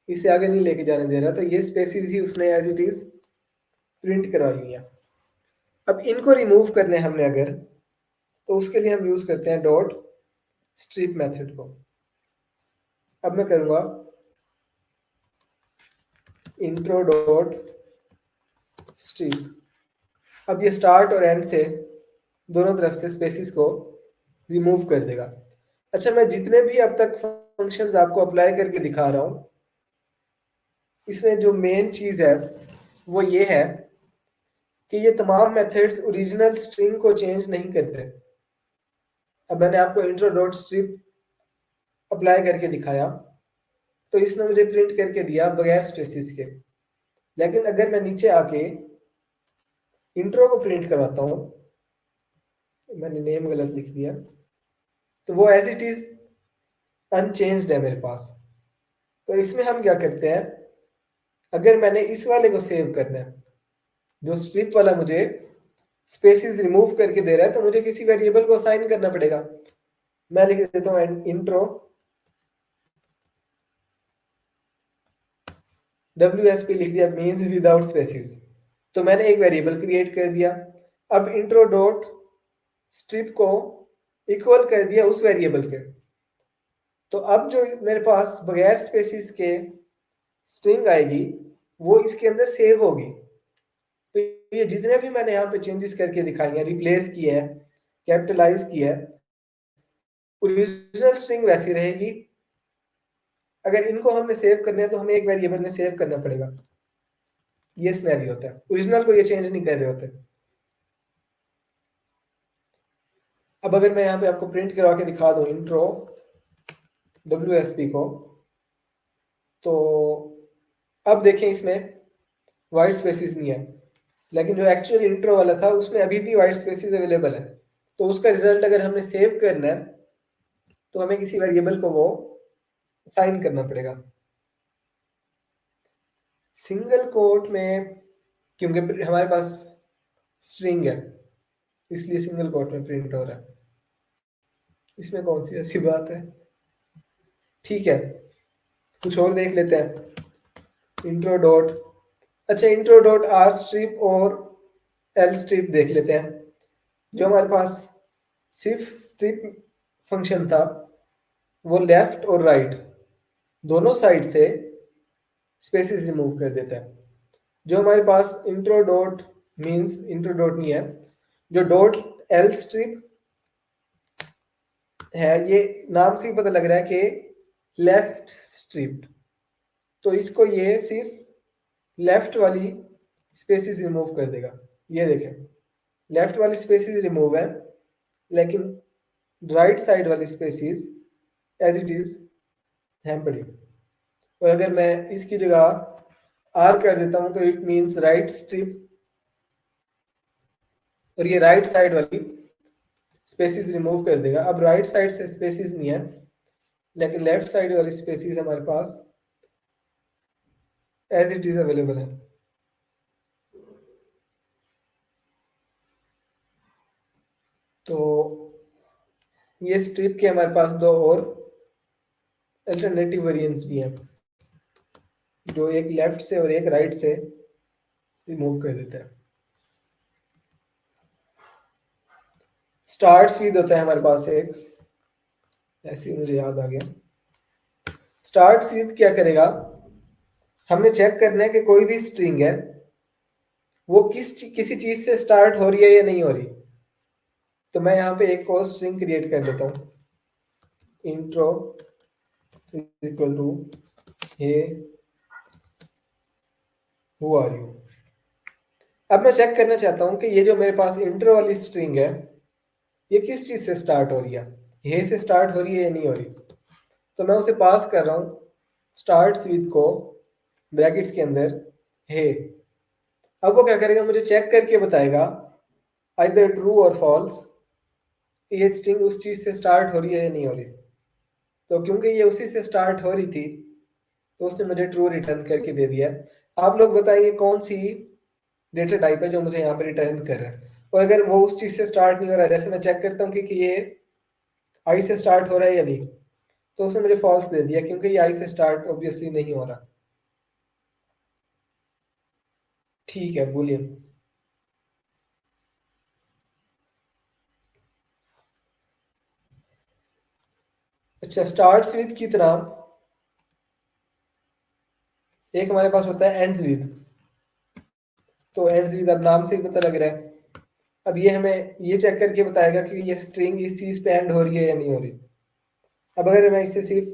इसे आगे नहीं लेके जाने दे रहा, तो ये स्पेसिस ही उसने एज इट इज प्रिंट करवाई हुई है। अब इनको रिमूव करने हमने अगर, तो उसके लिए हम यूज करते हैं डॉट स्ट्रिप मेथड को। अब मैं करूंगा इंट्रो डॉट स्ट्रिप, अब ये स्टार्ट और एंड से दोनों तरफ से स्पेसिस को रिमूव कर देगा। अच्छा मैं जितने भी अब तक फंक्शंस आपको अप्लाई करके दिखा रहा हूं, इसमें जो मेन चीज है वो ये है कि ये तमाम मेथड्स ओरिजिनल स्ट्रिंग को चेंज नहीं करते। अब मैंने आपको इंट्रो डॉट स्ट्रिप अप्लाई करके दिखाया तो इसने मुझे प्रिंट करके दिया बगैर स्पेसिस के, लेकिन अगर मैं नीचे आके इंट्रो को प्रिंट करवाता हूं, मैंने नेम गलत लिख दिया, तो वो एज इट इज अनचेंज्ड है मेरे पास। तो इसमें हम क्या करते हैं, अगर मैंने इस वाले को सेव करना है, जो स्ट्रिप वाला मुझे स्पेसिस रिमूव करके दे रहा है, तो मुझे किसी वेरिएबल को असाइन करना पड़ेगा। मैं लिख देता हूँ इंट्रो WSP लिख दिया, मीन्स विदाउट स्पेसिस। तो मैंने एक वेरिएबल क्रिएट कर दिया। अब इंट्रो डॉट स्ट्रिप को इक्वल कर दिया उस वेरिएबल के। तो अब जो मेरे पास बगैर स्पेसिस के स्ट्रिंग आएगी वो इसके अंदर सेव होगी। तो ये जितने भी मैंने यहाँ पे चेंजेस करके दिखाई है, रिप्लेस किया है, कैपिटलाइज किया है, ओरिजिनल स्ट्रिंग वैसी रहेगी। अगर इनको हमने सेव करने हैं तो हमें एक वेरिएबल में सेव करना पड़ेगा। ये सिनेरियो होता है, ओरिजिनल को ये चेंज नहीं कर रहे होते। अब अगर मैं यहाँ पे आपको प्रिंट करवा के दिखा दूं इंट्रो WSP को, तो अब देखें इसमें वाइट स्पेसिस नहीं है, लेकिन जो एक्चुअल इंट्रो वाला था उसमें अभी भी वाइट स्पेसिस अवेलेबल है। तो उसका रिजल्ट अगर हमने सेव करना है तो हमें किसी वेरिएबल को वो असाइन करना पड़ेगा। सिंगल कोट में क्योंकि हमारे पास स्ट्रिंग है इसलिए सिंगल कोट में प्रिंट हो रहा है। इसमें कौन सी ऐसी बात है, ठीक है कुछ और देख लेते हैं। इंट्रो डॉट, अच्छा इंट्रो डॉट आर स्ट्रिप और एल स्ट्रिप देख लेते हैं। जो हमारे पास सिर्फ स्ट्रिप फंक्शन था वो लेफ्ट और राइट दोनों साइड से स्पेसिस रिमूव कर देता है। जो हमारे पास intro dot means intro dot नहीं है, जो डॉट एल स्ट्रिप है ये नाम से ही पता लग रहा है कि लेफ्ट स्ट्रिप, तो इसको ये सिर्फ लेफ्ट वाली स्पेसिस रिमूव कर देगा। ये देखें लेफ्ट वाली स्पेसिस रिमूव है लेकिन राइट साइड वाली स्पेसिस एज इट इज है पड़ी। और अगर मैं इसकी जगह आर कर देता हूं तो इट मींस राइट स्ट्रिप, और ये राइट साइड वाली स्पेसिस रिमूव कर देगा। अब राइट साइड से स्पेसिस नहीं है लेकिन लेफ्ट साइड वाली स्पेसिस हमारे पास एज इट इज अवेलेबल है। तो ये स्ट्रिप के हमारे पास दो और अल्टरनेटिव वेरिएंट्स भी हैं, जो एक लेफ्ट से और एक राइट से रिमूव कर देता है। स्टार्ट विद होता है हमारे पास एक, ऐसे मुझे याद आ गया। स्टार्ट विद क्या करेगा, हमने चेक करना है कि कोई भी स्ट्रिंग है वो किसी चीज से स्टार्ट हो रही है या नहीं हो रही। तो मैं यहाँ पे एक और स्ट्रिंग क्रिएट कर लेता हूँ, intro is equal to hey who are you. अब मैं चेक करना चाहता हूँ कि ये जो मेरे पास इंट्रो वाली स्ट्रिंग है ये किस चीज से स्टार्ट हो रही है, हे से स्टार्ट हो रही है या नहीं हो रही। तो मैं उसे पास कर रहा हूँ स्टार्ट विद को ब्रैकेट्स के अंदर हे। अब वो क्या करेगा, मुझे चेक करके बताएगा आइदर ट्रू और फॉल्स, ये स्ट्रिंग उस चीज से स्टार्ट हो रही है या नहीं हो रही। तो क्योंकि ये उसी से स्टार्ट हो रही थी तो उसने मुझे ट्रू रिटर्न करके दे दिया। आप लोग बताइए कौन सी डेटा टाइप है जो मुझे यहाँ पे रिटर्न कर रहा है। और अगर वो उस चीज से स्टार्ट नहीं हो रहा है, जैसे मैं चेक करता हूँ कि ये आई से स्टार्ट हो रहा है या नहीं, तो उसने मुझे फॉल्स दे दिया क्योंकि ये आई से स्टार्ट ऑब्वियसली नहीं हो रहा। ठीक है बुलियन। अच्छा स्टार्ट्स विद की तरह एक हमारे पास होता है एंड्स विद। तो एंड्स विद अब नाम से ही पता लग रहा है, अब ये हमें ये चेक करके बताएगा कि ये स्ट्रिंग इस चीज पे एंड हो रही है या नहीं हो रही। अब अगर मैं इसे सिर्फ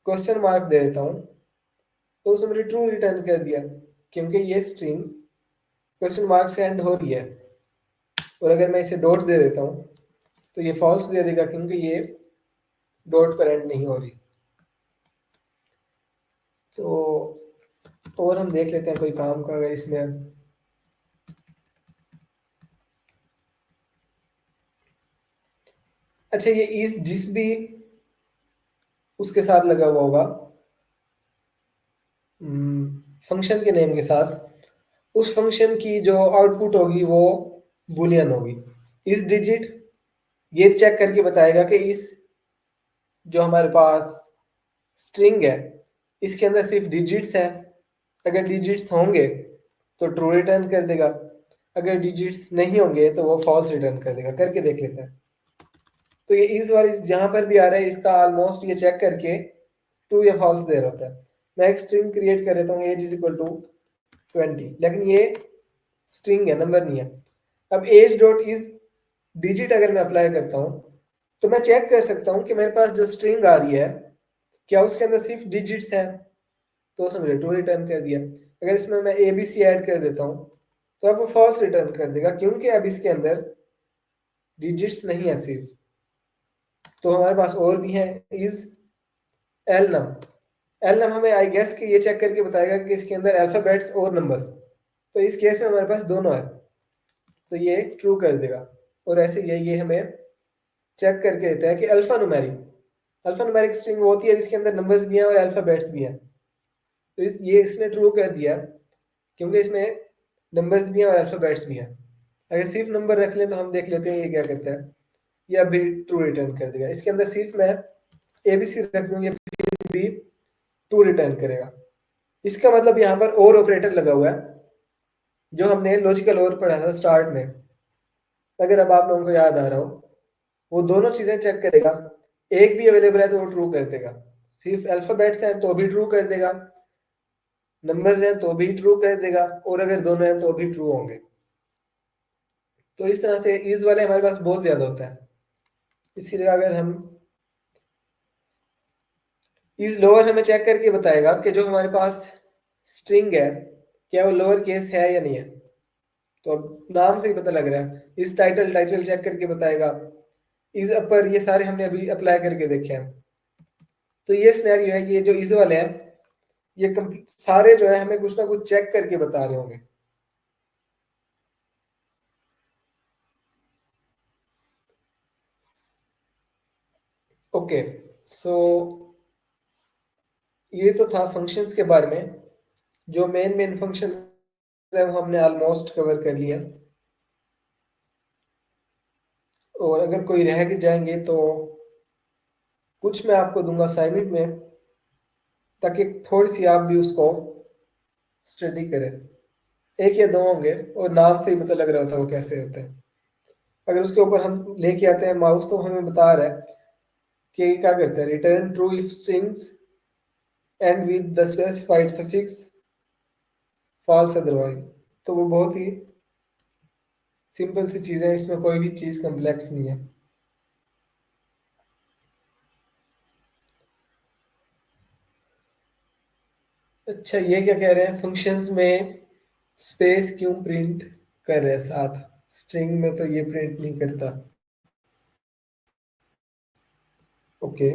क्वेश्चन मार्क दे देता हूँ तो उसने मुझे ट्रू रिटर्न कर दिया क्योंकि ये स्ट्रिंग क्वेश्चन मार्क से एंड हो रही है। और अगर मैं इसे डॉट दे देता हूँ तो ये फॉल्स दे देगा क्योंकि ये डॉट पर एंड नहीं हो रही। तो और हम देख लेते हैं कोई काम का अगर इसमें। अच्छा ये इस जिस भी उसके साथ लगा हुआ होगा फंक्शन के नेम के साथ उस फंक्शन की जो आउटपुट होगी वो बुलियन होगी। इस डिजिट ये चेक करके बताएगा कि इस जो हमारे पास स्ट्रिंग है इसके अंदर सिर्फ डिजिट्स है। अगर डिजिट्स होंगे तो ट्रू रिटर्न कर देगा, अगर डिजिट्स नहीं होंगे तो वो फॉल्स रिटर्न कर देगा। करके देख लेते हैं। तो ये इस वाली जहां पर भी आ रहा है इसका ऑलमोस्ट ये चेक करके ट्रू या फॉल्स दे रहा होता है। मैं एक स्ट्रिंग क्रिएट कर देता हूँ एज इज इक्वल टू 20, लेकिन ये स्ट्रिंग है, नंबर नहीं है। अब एज डॉट इज डिजिट अगर मैं अप्लाई करता हूँ तो मैं चेक कर सकता हूँ कि मेरे पास जो स्ट्रिंग आ रही है क्या उसके अंदर सिर्फ डिजिट्स है, तो उसने मुझे ट्रू रिटर्न कर दिया। अगर इसमें मैं ए बी सी ऐड कर देता हूँ तो अब वो फॉल्स रिटर्न कर देगा, क्योंकि अब इसके अंदर डिजिट्स नहीं है सिर्फ। तो हमारे पास और भी है इज एल नम। एल नम हमें आई गेस कि ये चेक करके बताएगा कि इसके अंदर अल्फाबेट्स और नंबर्स, तो इस केस में हमारे पास दोनों है तो ये ट्रू कर देगा। और ऐसे ये हमें चेक करके देता है कि अल्फा न्यूमेरिक स्ट्रिंग वो होती है जिसके अंदर नंबर्स भी हैं और अल्फाबेट्स भी हैं। तो ये इसने ट्रू कर दिया क्योंकि इसमें नंबर्स भी हैं और अल्फाबेट्स भी हैं। अगर सिर्फ नंबर रख लें तो हम देख लेते हैं ये क्या करता है। ये अभी ट्रू रिटर्न कर देगा। इसके अंदर सिर्फ मैं एबीसी रख दूंगी फिर भी ट्रू रिटर्न करेगा। इसका मतलब यहाँ पर और ऑपरेटर लगा हुआ है जो हमने लॉजिकल और पढ़ा था स्टार्ट में। अगर अब आप लोगों को याद आ रहा हो वो दोनों चीजें चेक करेगा। एक भी अवेलेबल है तो वो ट्रू कर देगा, सिर्फ अल्फाबेट्स हैं तो भी ट्रू कर देगा, नंबर्स हैं तो भी ट्रू कर देगा, और अगर दोनों हैं तो भी ट्रू होंगे। तो इस तरह से इज वाले हमारे पास बहुत ज्यादा होता है। इसीलिए अगर हम इज लोअर हमें चेक करके बताएगा कि जो हमारे पास स्ट्रिंग है क्या वो लोअर केस है या नहीं है। तो अब नाम से ही पता लग रहा है। इस टाइटल चेक करके बताएगा। इज अपर ये सारे हमने अभी अप्लाई करके देखे हैं। तो ये सिनेरियो है कि ये जो इज वाले हैं ये सारे जो है हमें कुछ ना कुछ चेक करके बता रहे होंगे। ओके, सो ये तो था फंक्शंस के बारे में। जो मेन फंक्शन है वो हमने ऑलमोस्ट कवर कर लिया। और अगर कोई रह के जाएंगे तो कुछ मैं आपको दूंगा असाइनमेंट में, ताकि थोड़ी सी आप भी उसको स्टडी करें। एक या दो होंगे और नाम से ही पता लग रहा था वो कैसे होते हैं। अगर उसके ऊपर हम लेके आते हैं माउस तो हमें बता रहा है कि क्या करते हैं, return true if strings end with the specified suffix false otherwise. तो वो बहुत ही सिंपल सी चीज़ है, इसमें कोई भी चीज़ कॉम्प्लेक्स नहीं है। अच्छा, ये क्या कह रहे हैं, फंक्शंस में स्पेस क्यों प्रिंट कर रहे हैं साथ, स्ट्रिंग में तो ये प्रिंट नहीं करता। ओके,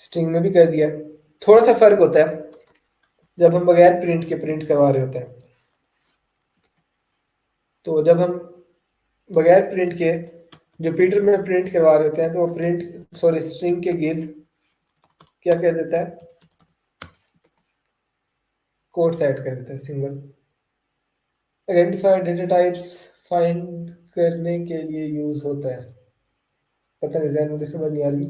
स्ट्रिंग में भी कर दिया। थोड़ा सा फर्क होता है जब हम बगैर प्रिंट के प्रिंट करवा रहे होते हैं। तो जब हम बगैर प्रिंट के जुपिटर में प्रिंट करवा रहे होते हैं तो वो प्रिंट सॉरी स्ट्रिंग के गिर्द क्या कर देता है, कोड सेट कर देता है single. Identify data types find करने के लिए यूज होता है। पता नहीं जहन मुझे समझ नहीं आ रही।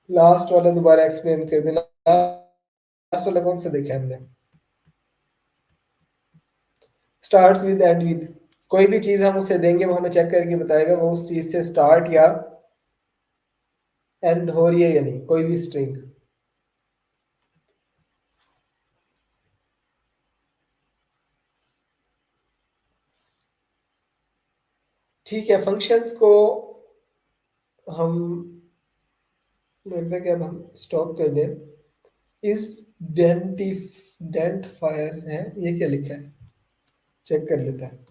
लास्ट वाला दोबारा एक्सप्लेन कर देना। लास्ट वाला कौन सा देखा हमने, स्टार्ट्स विद एंड विद। कोई भी चीज हम उसे देंगे वो हमें चेक करके बताएगा वो उस चीज से स्टार्ट या एंड हो रही है या नहीं, कोई भी स्ट्रिंग। ठीक है, फंक्शंस को हम लगता है कि अब हम स्टॉप कर दें। इस डेंट फायर है, ये क्या लिखा है, चेक कर लेता है।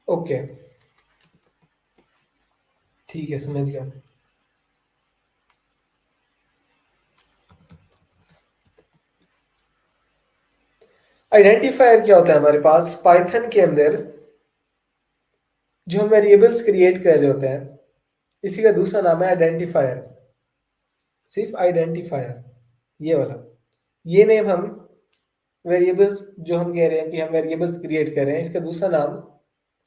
ओके, ठीक है, समझ गया। आइडेंटिफायर क्या होता है हमारे पास पाइथन के अंदर? जो हम वेरिएबल्स क्रिएट कर रहे होते हैं, इसी का दूसरा नाम है आइडेंटिफायर। सिर्फ आइडेंटिफायर, ये वाला, ये नेम हम वेरिएबल्स जो हम कह रहे हैं कि हम वेरिएबल्स क्रिएट कर रहे हैं, इसका दूसरा नाम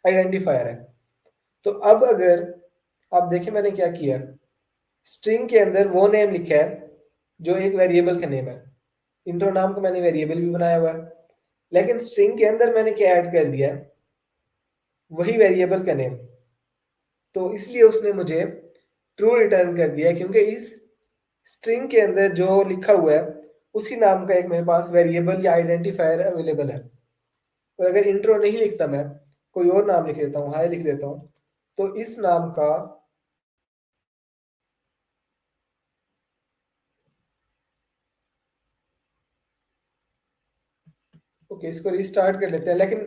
आइडेंटिफायर है। तो अब अगर आप देखें मैंने क्या किया, स्ट्रिंग के अंदर वो नेम लिखा है जो एक वेरिएबल का नेम है। इंट्रो नाम को मैंने वेरिएबल भी बनाया हुआ है, लेकिन स्ट्रिंग के अंदर मैंने क्या ऐड कर दिया, वही वेरिएबल का नेम। तो इसलिए उसने मुझे ट्रू रिटर्न कर दिया, क्योंकि इस स्ट्रिंग के अंदर जो लिखा हुआ है उसी नाम का एक मेरे पास वेरिएबल या आइडेंटिफायर अवेलेबल है। और अगर इंट्रो नहीं लिखता, मैं कोई और नाम लिख देता हूँ, हाई लिख देता हूँ, तो इस नाम का ओके, इसको रिस्टार्ट कर लेते हैं। लेकिन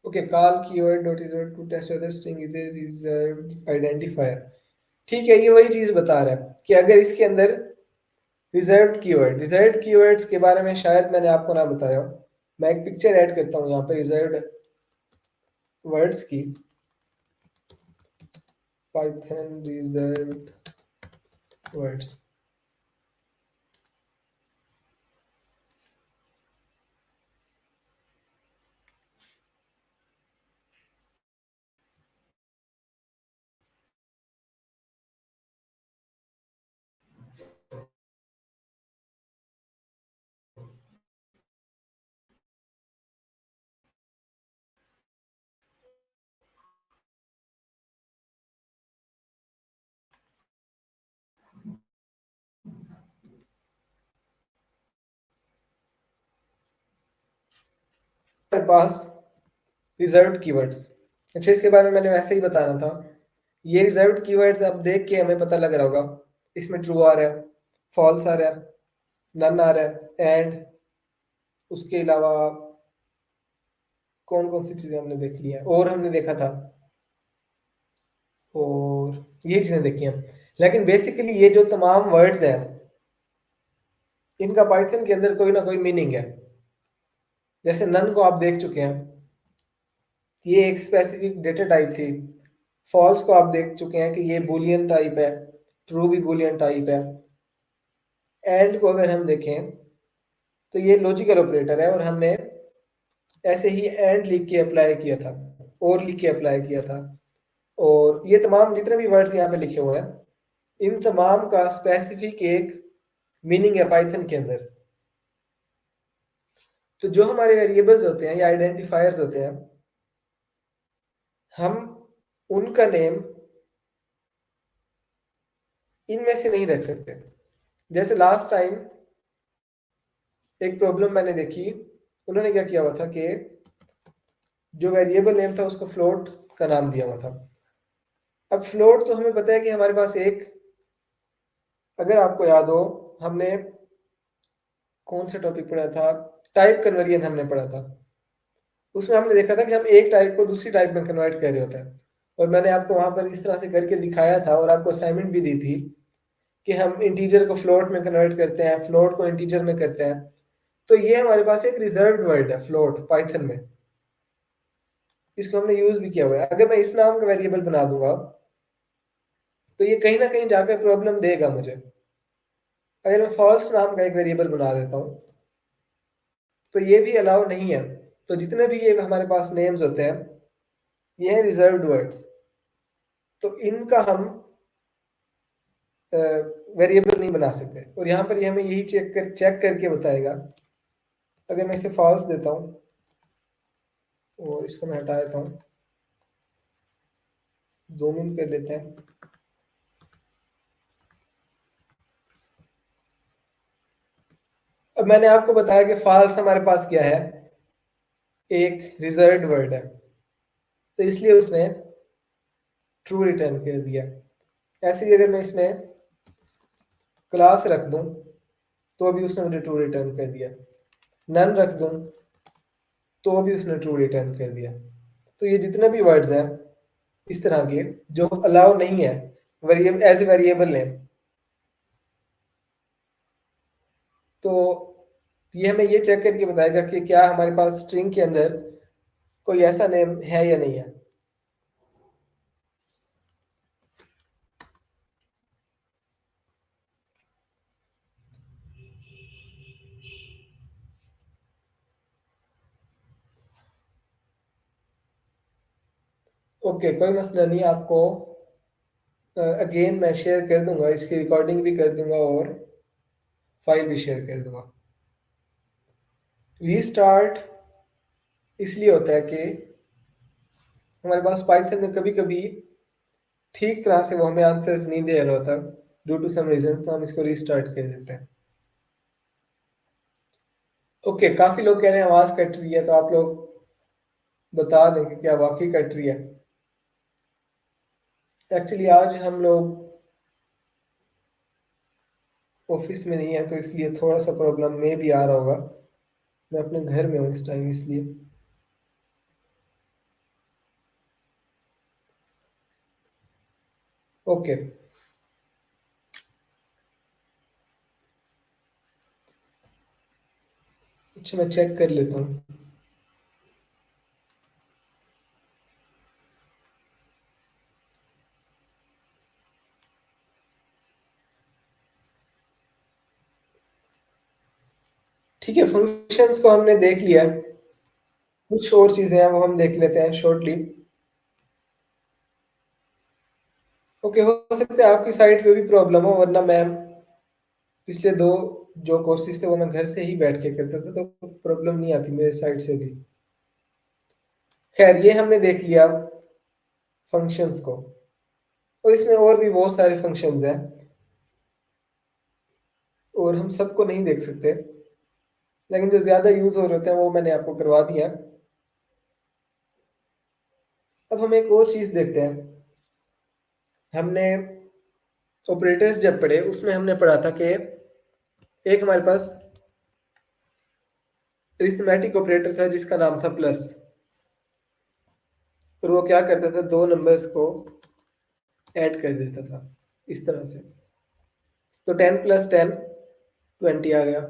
okay, call keyword dot is to test whether string is a reserved identifier. ठीक है, ये वही चीज बता रहा है कि अगर इसके अंदर रिजर्व्ड कीवर्ड्स के बारे में शायद मैंने आपको ना बताया हो। मैं एक पिक्चर ऐड करता हूँ यहाँ पे रिजर्व्ड वर्ड्स की, पाइथन रिजर्व्ड वर्ड्स। हमारे पास रिजर्व्ड कीवर्ड्स, अच्छा इसके बारे में मैंने वैसे ही बताना था। ये रिजर्व्ड कीवर्ड्स अब देख के हमें पता लग रहा होगा, इसमें ट्रू आ रहा है, फॉल्स आ रहा है, नन आ रहा है, एंड उसके अलावा कौन कौन सी चीजें हमने देख ली है, और हमने देखा था, और ये चीजें देखी हैं। लेकिन बेसिकली ये जो तमाम वर्ड्स हैं, इनका पाइथन के अंदर कोई ना कोई मीनिंग है। जैसे नन को आप देख चुके हैं, ये एक स्पेसिफिक डेटा टाइप थी। फॉल्स को आप देख चुके हैं कि ये बुलियन टाइप है, ट्रू भी बुलियन टाइप है। एंड को अगर हम देखें तो ये लॉजिकल ऑपरेटर है, और हमने ऐसे ही एंड लिख के अप्लाई किया था, और लिख के अप्लाई किया था। और ये तमाम जितने भी वर्ड्स यहाँ पे लिखे हुए हैं, इन तमाम का स्पेसिफिक एक मीनिंग है पाइथन के अंदर। तो जो हमारे वेरिएबल्स होते हैं या आइडेंटिफायर्स होते हैं, हम उनका नेम इनमें से नहीं रख सकते। जैसे लास्ट टाइम एक प्रॉब्लम मैंने देखी, उन्होंने क्या किया हुआ था कि जो वेरिएबल नेम था उसको फ्लोट का नाम दिया हुआ था। अब फ्लोट तो हमें पता है कि हमारे पास एक, अगर आपको याद हो, हमने कौन सा टॉपिक पढ़ा था, टाइप कन्वर्जन हमने पढ़ा था। उसमें हमने देखा था कि हम एक टाइप को दूसरी टाइप में कन्वर्ट कर रहे होते हैं, और मैंने आपको वहां पर इस तरह से करके दिखाया था, और आपको असाइनमेंट भी दी थी कि हम इंटीजर को फ्लोट में कन्वर्ट करते हैं, फ्लोट को इंटीजर में करते हैं। तो ये हमारे पास एक रिजर्व्ड वर्ड है फ्लोट पाइथन में, इसको हमने यूज भी किया हुआ है। अगर मैं इस नाम का वेरिएबल बना दूंगा तो ये कहीं ना कहीं जाकर प्रॉब्लम देगा मुझे। अगर मैं फॉल्स नाम का एक वेरिएबल बना देता हूँ तो ये भी अलाउ नहीं है। तो जितने भी ये हमारे पास नेम्स होते हैं, ये हैं रिजर्व्ड वर्ड्स, तो इनका हम वेरिएबल नहीं बना सकते। और यहाँ पर ये हमें यही चेक करके बताएगा। अगर मैं इसे फॉल्स देता हूँ और इसको मैं हटा देता हूँ, जूम इन कर लेते हैं, अब मैंने आपको बताया कि फॉल्स हमारे पास क्या है, एक रिजर्व्ड वर्ड है, तो इसलिए उसने ट्रू रिटर्न कर दिया। ऐसे ही अगर मैं इसमें क्लास रख दूं तो भी उसने मुझे ट्रू रिटर्न कर दिया। नन रख दूं तो भी उसने ट्रू रिटर्न कर दिया। तो ये जितने भी वर्ड्स हैं इस तरह के जो अलाउ नहीं है variable as a variable name, तो ये हमें ये चेक करके बताएगा कि क्या हमारे पास स्ट्रिंग के अंदर कोई ऐसा नेम है या नहीं है। ओके, कोई मसला नहीं। आपको अगेन मैं शेयर कर दूंगा, इसकी रिकॉर्डिंग भी कर दूंगा और फाइल भी शेयर कर दूंगा। रीस्टार्ट इसलिए होता है कि हमारे पास पाइथन में कभी कभी ठीक तरह से वो हमें आंसर्स नहीं दे रहा होता ड्यू टू सम रीजन, तो हम इसको रीस्टार्ट कर देते हैं। ओके, काफी लोग कह रहे हैं आवाज कट रही है, तो आप लोग बता दें कि क्या वाकई कट रही है। एक्चुअली आज हम लोग ऑफिस में नहीं है, तो इसलिए थोड़ा सा प्रॉब्लम में भी आ रहा होगा। मैं अपने घर में हूँ इस टाइम, इसलिए। ओके, अच्छा मैं चेक कर लेता हूँ। ठीक है, फंक्शंस को हमने देख लिया। कुछ और चीजें हैं वो हम देख लेते हैं शॉर्टली। ओके, हो सकता है आपकी साइट पे भी प्रॉब्लम हो, वरना मैं पिछले 2 जो कोर्सेज थे वो मैं घर से ही बैठ के करता था, तो प्रॉब्लम नहीं आती मेरे साइड से भी। खैर, ये हमने देख लिया फंक्शंस को, और इसमें और भी बहुत सारे फंक्शंस हैं और हम सबको नहीं देख सकते, लेकिन जो ज्यादा यूज हो रहे होते हैं वो मैंने आपको करवा दिया। अब हम एक और चीज देखते हैं। हमने ऑपरेटर्स जब पढ़े उसमें हमने पढ़ा था कि एक हमारे पास अरिथमेटिक ऑपरेटर था जिसका नाम था प्लस, और वो क्या करता था, 2 नंबर्स को ऐड कर देता था इस तरह से। तो 10 + 10 20 आ गया।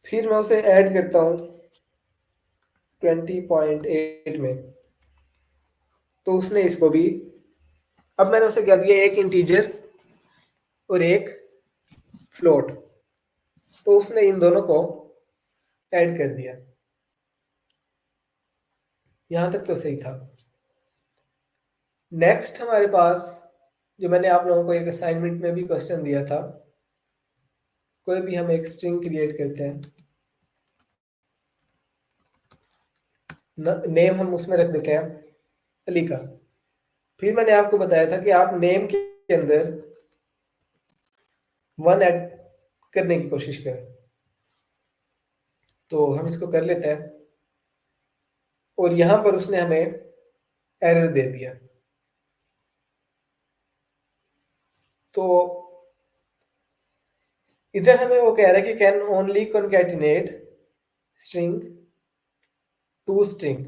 फिर मैं उसे ऐड करता हूँ 20.8 में, तो उसने इसको भी, अब मैंने उसे क्या दिया, एक इंटीजर और एक फ्लोट, तो उसने इन दोनों को ऐड कर दिया। यहां तक तो सही था। नेक्स्ट हमारे पास, जो मैंने आप लोगों को एक असाइनमेंट में भी क्वेश्चन दिया था, कोई भी हम एक स्ट्रिंग क्रिएट करते हैं, नेम हम उसमें रख देते हैं अली का। फिर मैंने आपको बताया था कि आप नेम के अंदर 1 ऐड करने की कोशिश करें, तो हम इसको कर लेते हैं। और यहां पर उसने हमें एरर दे दिया। तो इधर हमें वो कह रहा है कि can only concatenate string to string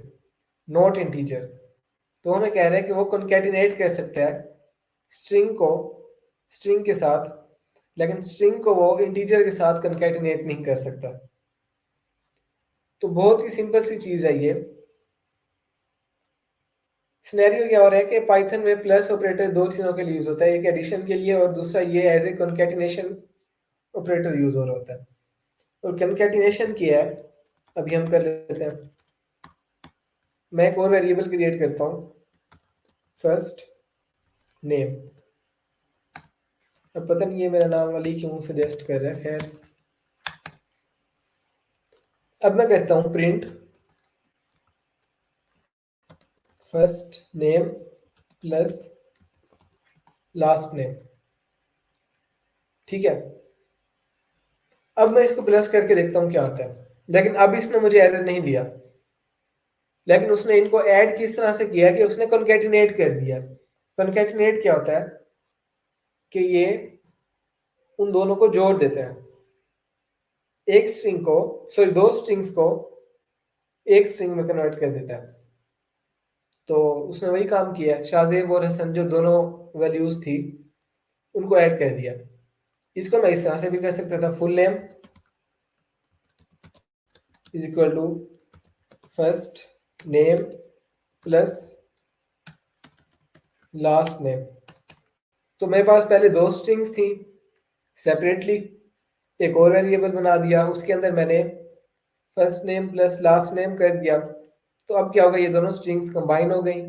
not integer. तो हमें कह रहा है कि वो कॉन्कैटिनेट कर सकता है स्ट्रिंग को स्ट्रिंग के साथ, लेकिन स्ट्रिंग को वो इंटीजर के साथ कॉन्कैटिनेट नहीं कर सकता। तो बहुत ही सिंपल सी चीज है ये। सिनेरियो क्या हो रहा है कि पाइथन में प्लस ऑपरेटर 2 चीजों के लिए यूज होता है, एक एडिशन के लिए और दूसरा ये as a concatenation operator use हो रहा होता है। और कॉन्कैटिनेशन किया है, अभी हम कर लेते हैं। मैं एक और वेरिएबल क्रिएट करता हूँ, फर्स्ट नेम। अब पता नहीं ये मेरा नाम अली क्यों सजेस्ट कर रहा है, खैर। अब मैं करता हूँ print first name plus last name. ठीक है, अब मैं इसको प्लस करके देखता हूँ क्या आता है, लेकिन अब इसने मुझे एरर नहीं दिया। लेकिन उसने इनको ऐड किस तरह से किया कि उसने कॉन्कैटिनेट कर दिया। कॉन्कैटिनेट क्या होता है कि ये उन दोनों को जोड़ देता है एक स्ट्रिंग को दो स्ट्रिंग्स को एक स्ट्रिंग में कन्वर्ट कर देता है। तो उसने वही काम किया, शाहजेब और हसन जो दोनों वैल्यूज थी उनको ऐड कर दिया। इसको मैं इस तरह से भी कर सकता था, full name is equal to first name plus last name. तो मेरे पास पहले दो स्ट्रिंग्स थी, सेपरेटली एक और वेरिएबल बना दिया, उसके अंदर मैंने first name plus last name कर दिया। तो अब क्या होगा, ये दोनों स्ट्रिंग्स कंबाइन हो गई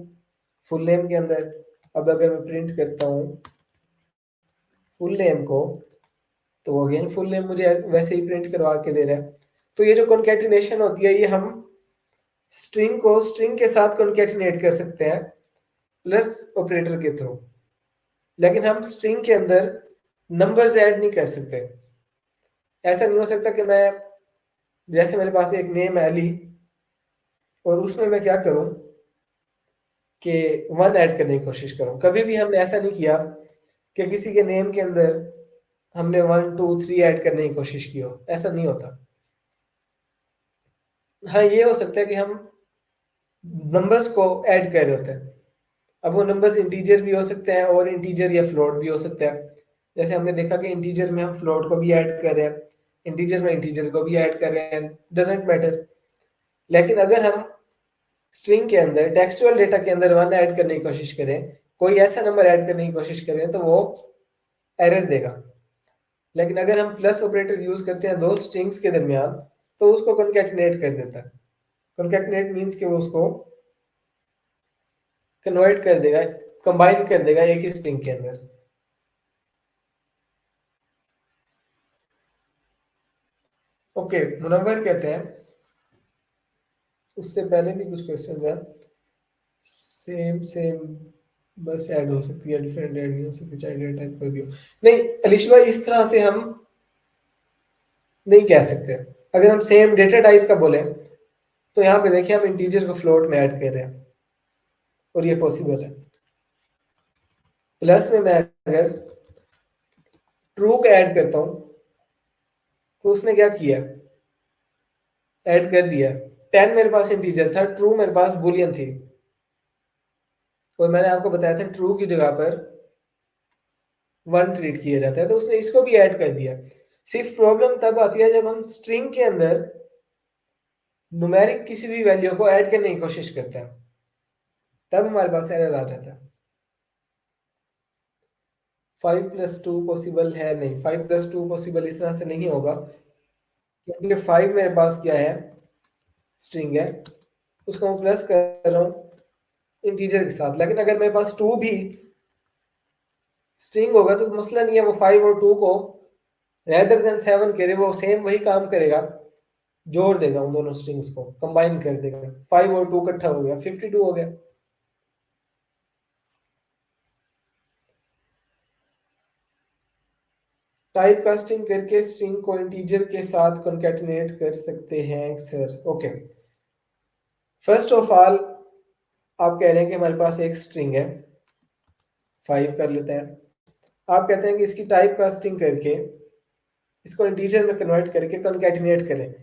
फुल नेम के अंदर। अब अगर मैं प्रिंट करता हूँ फुल नेम को, तो अगेन फुल नेम मुझे वैसे ही प्रिंट करवा के दे रहा है। तो ये जो कॉन्केटिनेशन होती है, ये हम स्ट्रिंग को स्ट्रिंग के साथ कॉन्केटिनेट कर सकते हैं प्लस ऑपरेटर के थ्रू, लेकिन हम स्ट्रिंग के अंदर नंबर्स ऐड नहीं कर सकते। ऐसा नहीं हो सकता कि मैं, जैसे मेरे पास एक नेम है अली, और उसमें मैं क्या करूं कि 1 ऐड करने की कोशिश करूं। कभी भी हमने ऐसा नहीं किया कि किसी के नेम के अंदर हमने 1 2 3 ऐड करने की कोशिश की हो, ऐसा नहीं होता। हाँ, ये हो सकता है कि हम नंबर्स को ऐड कर रहे होते हैं। अब वो नंबर्स इंटीजर भी हो सकते हैं और इंटीजर या फ्लोट भी हो सकता है। जैसे हमने देखा कि इंटीजर में हम फ्लोट को भी ऐड कर रहे हैं, इंटीजर में इंटीजर को भी ऐड कर रहे हैं, डजंट मैटर। लेकिन अगर हम स्ट्रिंग के अंदर टेक्सचुअल डेटा के अंदर 1 ऐड करने की कोशिश करें, कोई ऐसा नंबर ऐड करने की कोशिश करें, तो वो एरर देगा। लेकिन अगर हम प्लस ऑपरेटर यूज करते हैं दो स्ट्रिंग्स के दरमियान, तो उसको कॉन्कैटिनेट कर देता है। कॉन्कैटिनेट मीन्स कि वो उसको कन्वर्ट कर देगा, कंबाइन कर देगा एक ही स्ट्रिंग के अंदर। ओके, मुनव्वर कहते हैं, उससे पहले भी कुछ क्वेश्चन है। सेम सेम बस ऐड हो सकती है, डिफरेंट ऐड नहीं हो सकती, चाहे डेटा टाइप कोई भी हो। नहीं अलिश भाई, इस तरह से हम नहीं कह सकते। अगर हम सेम डेटा टाइप का बोले, तो यहाँ पे देखिए हम इंटीजर को फ्लोट में ऐड कर रहे हैं और ये पॉसिबल है। प्लस में मैं अगर ट्रू का ऐड करता हूं, तो उसने क्या किया, ऐड कर दिया। 10 मेरे पास इंटीजर था, ट्रू मेरे पास बुलियन थी, और मैंने आपको बताया था ट्रू की जगह पर 1 ट्रीट किया जाता है, तो उसने इसको भी ऐड कर दिया। सिर्फ प्रॉब्लम तब आती है जब हम स्ट्रिंग के अंदर न्यूमेरिक किसी भी वैल्यू को ऐड करने की कोशिश करते हैं, तब हमारे पास एरर आ जाता है। 5 + 2 पॉसिबल है नहीं, 5 + 2 पॉसिबल इस तरह से नहीं होगा, क्योंकि 5 मेरे पास क्या है, स्ट्रिंग है, उसको मैं प्लस कर रहा हूँ इंटीजर के साथ। लेकिन अगर मेरे पास 2 भी स्ट्रिंग होगा तो मसला नहीं है, वो 5 और 2 को रेदर देन 7 करे, वो सेम वही काम करेगा, जोड़ देगा उन दोनों स्ट्रिंग्स को, कंबाइन कर देगा। 5 और 2 इकट्ठा हो गया, 52 हो गया। टाइप कास्टिंग करके स्ट्रिंग को इंटीजर के साथ कॉन्कैटिनेट कर सकते हैं sir. Okay, first of all आप कह रहे हैं कि हमारे पास एक स्ट्रिंग है, 5 कर लेते हैं। आप कहते हैं कि इसकी टाइप कास्टिंग करके इसको इंटीजर में कन्वर्ट करके कॉन्कैटिनेट करें।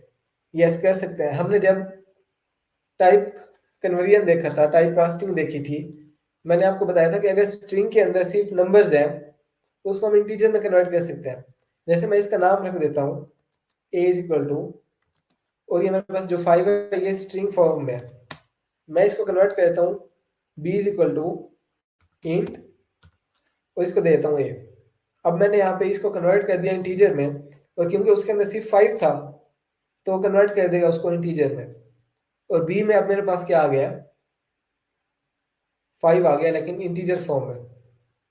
यस, कर सकते हैं। हमने जब टाइप कन्वर्जन देखा था, टाइप कास्टिंग देखी थी, मैंने आपको बताया था कि अगर स्ट्रिंग के अंदर सिर्फ नंबर्स हैं, तो उसको हम इंटीजर में कन्वर्ट कर सकते हैं। जैसे मैं इसका नाम रख देता हूँ a इज इक्वल टू, और ये मेरे पास जो 5 है ये स्ट्रिंग फॉर्म में है, मैं इसको कन्वर्ट कर देता हूँ b is equal to int, और इसको दे देता हूँ a। अब मैंने यहाँ पे इसको कन्वर्ट कर दिया इंटीजर में, और क्योंकि उसके अंदर सिर्फ 5 था, तो कन्वर्ट कर देगा उसको इंटीजर में। और b में अब मेरे पास क्या आ गया, 5 आ गया, लेकिन इंटीजर फॉर्म में।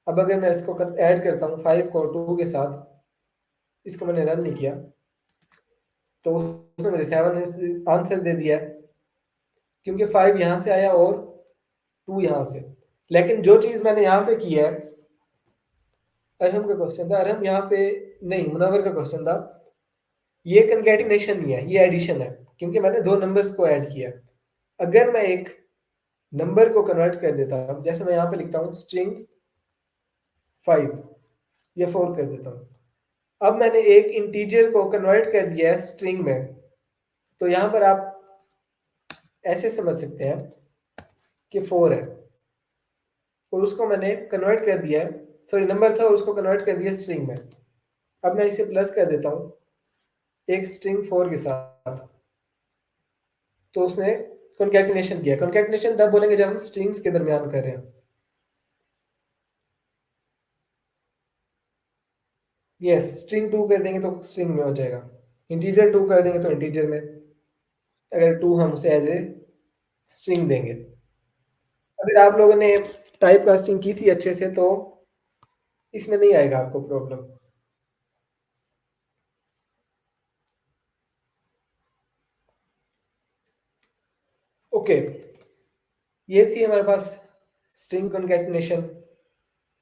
अब अगर मैं इसको ऐड करता हूँ 5 को 2 के साथ, इसको मैंने रन नहीं किया, तो उसने मेरे 7 आंसर दे दिया, क्योंकि 5 यहाँ से आया और 2 यहाँ से। लेकिन जो चीज मैंने यहाँ पे की है, अरहम का क्वेश्चन था, अरहम यहाँ पे नहीं, मुनव्वर का क्वेश्चन था, ये कंकैटिनेशन नहीं है, ये एडिशन है, क्योंकि मैंने दो नंबर्स को ऐड किया। अगर मैं एक नंबर को कन्वर्ट कर देता हूँ, जैसे मैं यहाँ पे लिखता हूँ स्ट्रिंग 5 या 4 कर देता हूँ, अब मैंने एक इंटीजर को कन्वर्ट कर दिया है स्ट्रिंग में, तो यहां पर आप ऐसे समझ सकते हैं कि 4 है और उसको मैंने कन्वर्ट कर दिया है, सॉरी नंबर था और उसको कन्वर्ट कर दिया स्ट्रिंग में। अब मैं इसे प्लस कर देता हूं एक स्ट्रिंग 4 के साथ, तो उसने कॉन्कैटिनेशन किया। कॉन्कैटिनेशन तब बोलेंगे जब हम स्ट्रिंग्स के दरमियान कर रहे हैं। यस, स्ट्रिंग 2 कर देंगे तो स्ट्रिंग में हो जाएगा, इंटीजर 2 कर देंगे तो इंटीजर में, अगर 2 हम उसे एज ए स्ट्रिंग देंगे। अगर आप लोगों ने टाइप कास्टिंग की थी अच्छे से तो इसमें नहीं आएगा आपको प्रॉब्लम। ओके, ये थी हमारे पास स्ट्रिंग कॉन्कैटिनेशन।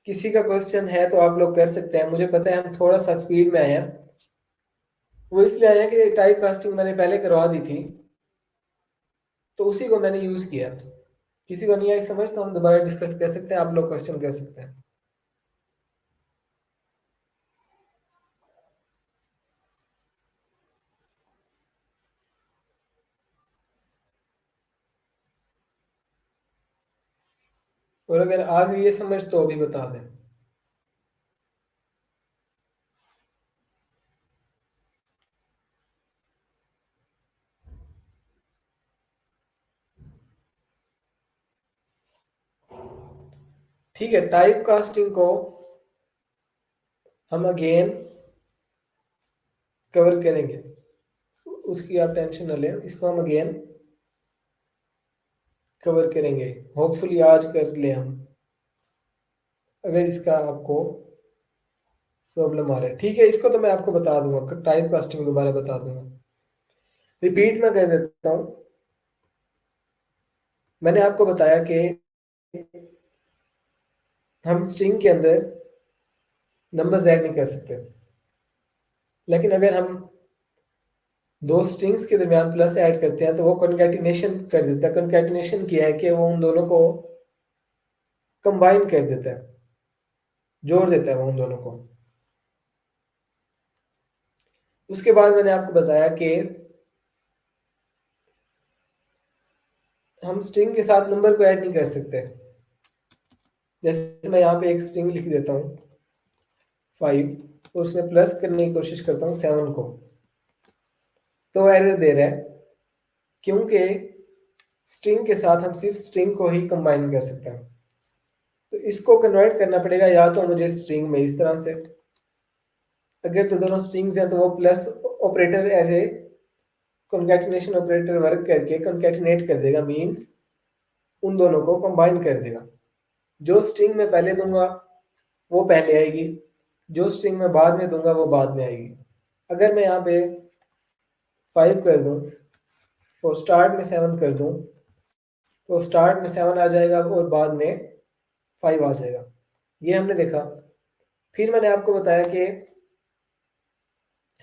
किसी का क्वेश्चन है तो आप लोग कर सकते हैं। मुझे पता है हम थोड़ा सा स्पीड में आए हैं, वो इसलिए आए हैं कि टाइप कास्टिंग मैंने पहले करवा दी थी तो उसी को मैंने यूज किया। किसी को नहीं आई समझ तो हम दोबारा डिस्कस कर सकते हैं, आप लोग क्वेश्चन कर सकते हैं। और अगर आ गई ये समझ तो अभी बता दें। ठीक है, टाइप कास्टिंग को हम अगेन कवर करेंगे, उसकी आप टेंशन न लें, इसको हम अगेन कवर करेंगे। होपफुली आज कर ले हम, अगर इसका आपको प्रॉब्लम आ रहा है। ठीक है, इसको तो मैं आपको बता दूंगा, टाइप कास्टिंग दोबारा बता दूंगा। रिपीट में कर देता हूं। मैंने आपको बताया कि हम स्ट्रिंग के अंदर नंबर्स ऐड नहीं कर सकते, लेकिन अगर हम दो स्ट्रिंग्स के दरमियान प्लस ऐड करते हैं तो वो कॉन्कैटिनेशन कर देता है। कॉन्कैटिनेशन किया है कि वो उन दोनों को कंबाइन कर देता है, जोड़ देता है वो उन दोनों को। उसके बाद मैंने आपको बताया कि हम स्ट्रिंग के साथ नंबर को ऐड नहीं कर सकते। जैसे मैं यहाँ पे एक स्ट्रिंग लिख देता हूँ 5 और उसमें प्लस करने की कोशिश करता हूँ 7 को, तो एरर दे रहा है क्योंकि स्ट्रिंग के साथ हम सिर्फ स्ट्रिंग को ही कंबाइन कर सकते हैं। तो इसको कन्वर्ट करना पड़ेगा या तो मुझे स्ट्रिंग में इस तरह से, अगर तो दोनों स्ट्रिंग्स हैं तो वो plus operator as a concatenation operator work करके कॉन्कैटिनेट कर देगा, मींस उन दोनों को कंबाइन कर देगा। जो स्ट्रिंग में पहले दूंगा वो पहले आएगी, जो स्ट्रिंग में बाद में दूंगा वो बाद में आएगी। अगर मैं यहाँ पे 5 कर दूं और स्टार्ट में 7 कर दूं तो स्टार्ट में 7 आ जाएगा और बाद में 5 आ जाएगा। ये हमने देखा। फिर मैंने आपको बताया कि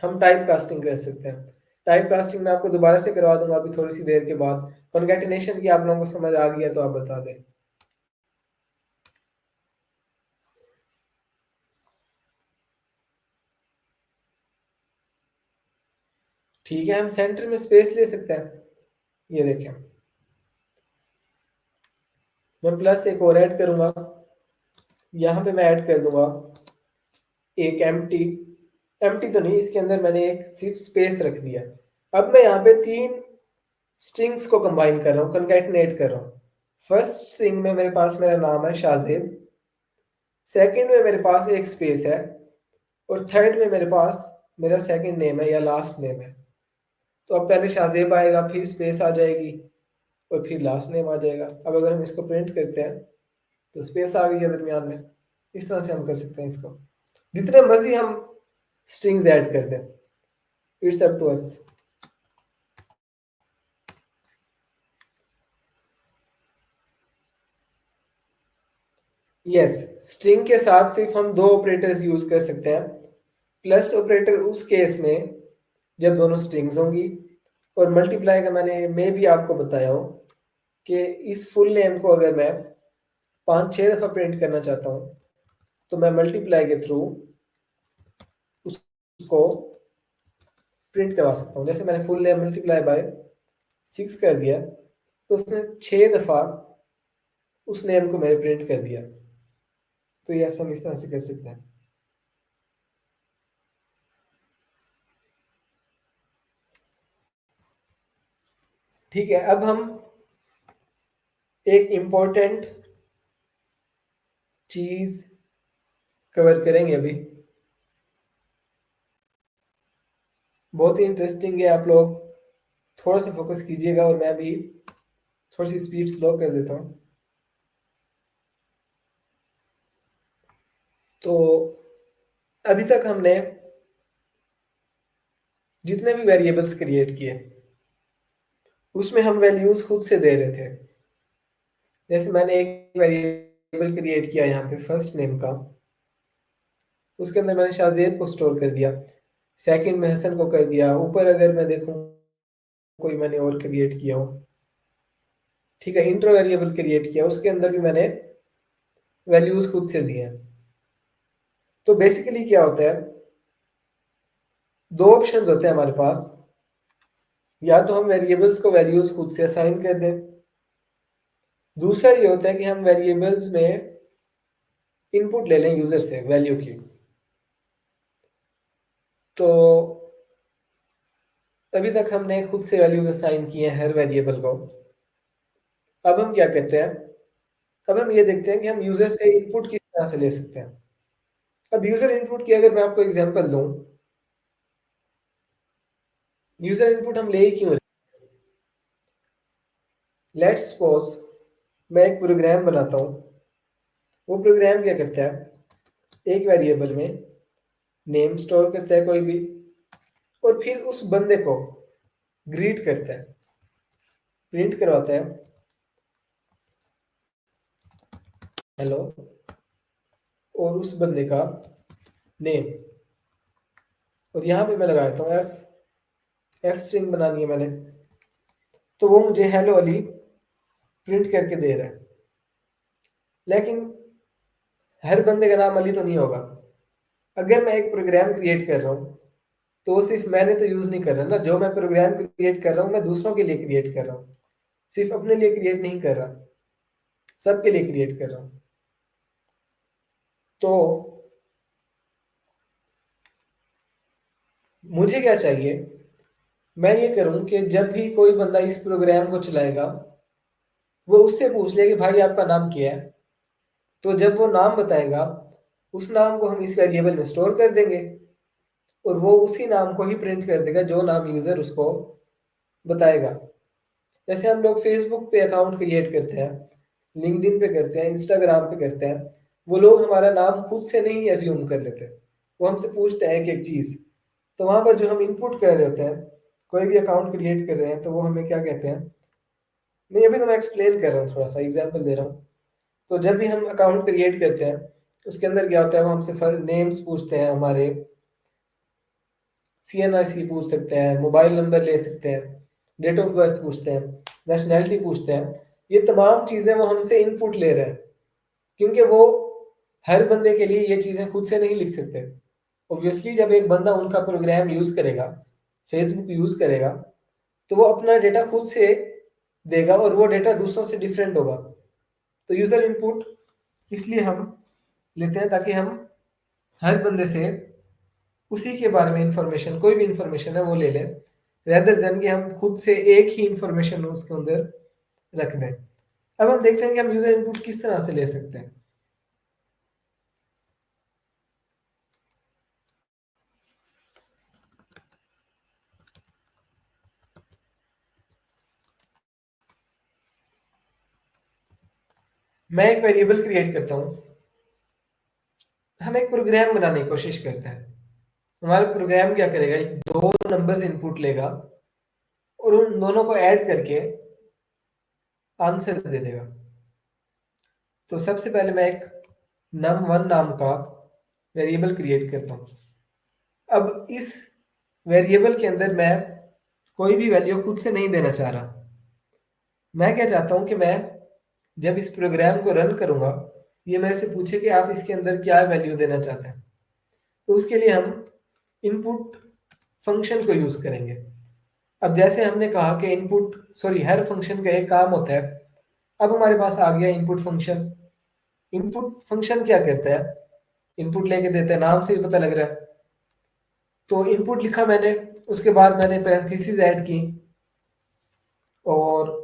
हम टाइप कास्टिंग कर सकते हैं। टाइप कास्टिंग मैं आपको दोबारा से करवा दूंगा अभी थोड़ी सी देर के बाद। कॉन्कैटिनेशन की आप लोगों को समझ आ गई है तो आप बता दें। ठीक है, हम सेंटर में स्पेस ले सकते हैं। ये देखें, मैं प्लस एक और ऐड करूंगा, यहाँ पे मैं ऐड कर दूंगा एक एम्प्टी। एम्प्टी तो नहीं, इसके अंदर मैंने एक सिर्फ स्पेस रख दिया। अब मैं यहाँ पे 3 स्ट्रिंग्स को कंबाइन कर रहा हूँ, कंकैटिनेट कर रहा हूँ। फर्स्ट स्ट्रिंग में मेरे पास मेरा नाम है शाहजेब, सेकंड में मेरे पास एक स्पेस है और थर्ड में मेरे पास मेरा सेकंड नेम है या लास्ट नेम है। तो अब पहले शाहजेब आएगा, फिर स्पेस आ जाएगी और फिर लास्ट नेम आ जाएगा। अब अगर हम इसको प्रिंट करते हैं तो स्पेस आ गई है दरमियान में। इस तरह से हम कर सकते हैं इसको, जितने मर्जी हम स्ट्रिंग्स ऐड कर दें, it's up to us. Yes, string के साथ सिर्फ हम 2 ऑपरेटर्स यूज कर सकते हैं। प्लस ऑपरेटर उस केस में जब दोनों स्ट्रिंग्स होंगी, और मल्टीप्लाई का मैंने मे भी आपको बताया हो कि इस फुल नेम को अगर मैं 5-6 दफा प्रिंट करना चाहता हूँ तो मैं मल्टीप्लाई के थ्रू को प्रिंट करवा सकता हूँ। जैसे मैंने फुल नेम मल्टीप्लाई बाय 6 कर दिया तो उसने 6 दफा उस नेम को मैंने प्रिंट कर दिया। तो ये हम इस तरह से कर सकते हैं। ठीक है, अब हम एक इम्पोर्टेंट चीज कवर करेंगे अभी, बहुत ही इंटरेस्टिंग है। आप लोग थोड़ा सा फोकस कीजिएगा और मैं भी थोड़ी सी स्पीड स्लो कर देता हूँ। तो अभी तक हमने जितने भी वेरिएबल्स क्रिएट किए उसमें हम वैल्यूज खुद से दे रहे थे। जैसे मैंने एक वेरिएबल क्रिएट किया यहाँ पे फर्स्ट नेम का, उसके अंदर मैंने शाहजेब को स्टोर कर दिया, सेकंड में हसन को कर दिया। ऊपर अगर मैं देखूं कोई मैंने और क्रिएट किया हो, ठीक है, इंट्रो वेरिएबल क्रिएट किया, उसके अंदर भी मैंने वैल्यूज खुद से दिए हैं। तो बेसिकली क्या होता है, दो ऑप्शंस होते हैं हमारे पास। या तो हम वेरिएबल्स को वैल्यूज खुद से असाइन कर दें, दूसरा ये होता है कि हम वेरिएबल्स में इनपुट ले लें यूजर से वैल्यू की। तो अभी तक हमने खुद से वैल्यूज असाइन किए हैं हर वेरिएबल को। अब हम क्या करते हैं, अब हम ये देखते हैं कि हम यूजर से इनपुट किस तरह से ले सकते हैं। अब यूजर इनपुट की अगर मैं आपको एग्जांपल दूं, यूजर इनपुट हम ले ही क्यों रहे। लेट्स सपोज मैं एक प्रोग्राम बनाता हूं। वो प्रोग्राम क्या करता है, एक वेरिएबल में नेम स्टोर करता है कोई भी, और फिर उस बंदे को ग्रीट करता है, प्रिंट करवाता है हेलो, और उस बंदे का नेम। और यहाँ पे मैं लगा देता हूँ एफ स्ट्रिंग बनानी है मैंने, तो वो मुझे हेलो अली प्रिंट करके दे रहा है। लेकिन हर बंदे का नाम अली तो नहीं होगा। अगर मैं एक प्रोग्राम क्रिएट कर रहा हूँ तो वो सिर्फ मैंने तो यूज नहीं कर रहा ना, जो मैं प्रोग्राम क्रिएट कर रहा हूँ मैं दूसरों के लिए क्रिएट कर रहा हूँ, सिर्फ अपने लिए क्रिएट नहीं कर रहा, सबके लिए क्रिएट कर रहा हूँ। तो मुझे क्या चाहिए, मैं ये करूं कि जब भी कोई बंदा इस प्रोग्राम को चलाएगा वो उससे पूछ ले कि भाई आपका नाम क्या है। तो जब वो नाम बताएगा उस नाम को हम इस वेरिएबल में स्टोर कर देंगे और वो उसी नाम को ही प्रिंट कर देगा जो नाम यूजर उसको बताएगा। जैसे हम लोग फेसबुक पे अकाउंट क्रिएट करते हैं, लिंक्डइन पे करते हैं, इंस्टाग्राम पे करते हैं, वो लोग हमारा नाम खुद से नहीं एज्यूम कर लेते, वो हमसे पूछते हैं एक एक चीज। तो वहां पर जो हम इनपुट कर रहे होते हैं, कोई भी अकाउंट क्रिएट कर रहे हैं, तो वो हमें क्या कहते हैं, नहीं अभी तो मैं एक्सप्लेन कर रहा हूँ, थोड़ा सा एग्जाम्पल दे रहा हूँ। तो जब भी हम अकाउंट क्रिएट करते हैं उसके अंदर क्या होता है, वो हमसे नेम्स पूछते हैं, हमारे CNRC पूछ सकते हैं, मोबाइल नंबर ले सकते हैं, डेट ऑफ बर्थ पूछते हैं, नेशनैलिटी पूछते हैं। ये तमाम चीजें वो हमसे इनपुट ले रहे हैं, क्योंकि वो हर बंदे के लिए ये चीजें खुद से नहीं लिख सकते। ऑब्वियसली जब एक बंदा उनका प्रोग्राम यूज करेगा, फेसबुक यूज करेगा, तो वो अपना डेटा खुद से देगा और वो डेटा दूसरों से डिफरेंट होगा। तो यूजर इनपुट इसलिए हम लेते हैं ताकि हम हर बंदे से उसी के बारे में इंफॉर्मेशन, कोई भी इंफॉर्मेशन है वो ले लें, रेदर देन कि हम खुद से एक ही इंफॉर्मेशन उसके अंदर रख दें। अब हम देखते हैं कि हम यूजर इनपुट किस तरह से ले सकते हैं। मैं एक वेरिएबल क्रिएट करता हूं, हम एक प्रोग्राम बनाने की कोशिश करते हैं। हमारा प्रोग्राम क्या करेगा, दो नंबर्स इनपुट लेगा और उन दोनों को ऐड करके आंसर दे देगा। तो सबसे पहले मैं एक num1 नाम का वेरिएबल क्रिएट करता हूं। अब इस वेरिएबल के अंदर मैं कोई भी वैल्यू खुद से नहीं देना चाह रहा। मैं क्या चाहता हूं कि मैं जब इस प्रोग्राम को रन करूंगा ये मेरे से पूछे कि आप इसके अंदर क्या वैल्यू देना चाहते हैं। तो उसके लिए हम इनपुट फंक्शन को यूज करेंगे। अब जैसे हमने कहा कि हर फंक्शन का एक काम होता है। अब हमारे पास आ गया इनपुट फंक्शन। इनपुट फंक्शन क्या करता है? इनपुट लेके देता है, नाम से ही पता लग रहा है। तो इनपुट लिखा मैंने, उसके बाद मैंने पैरेंथेसिस ऐड की, और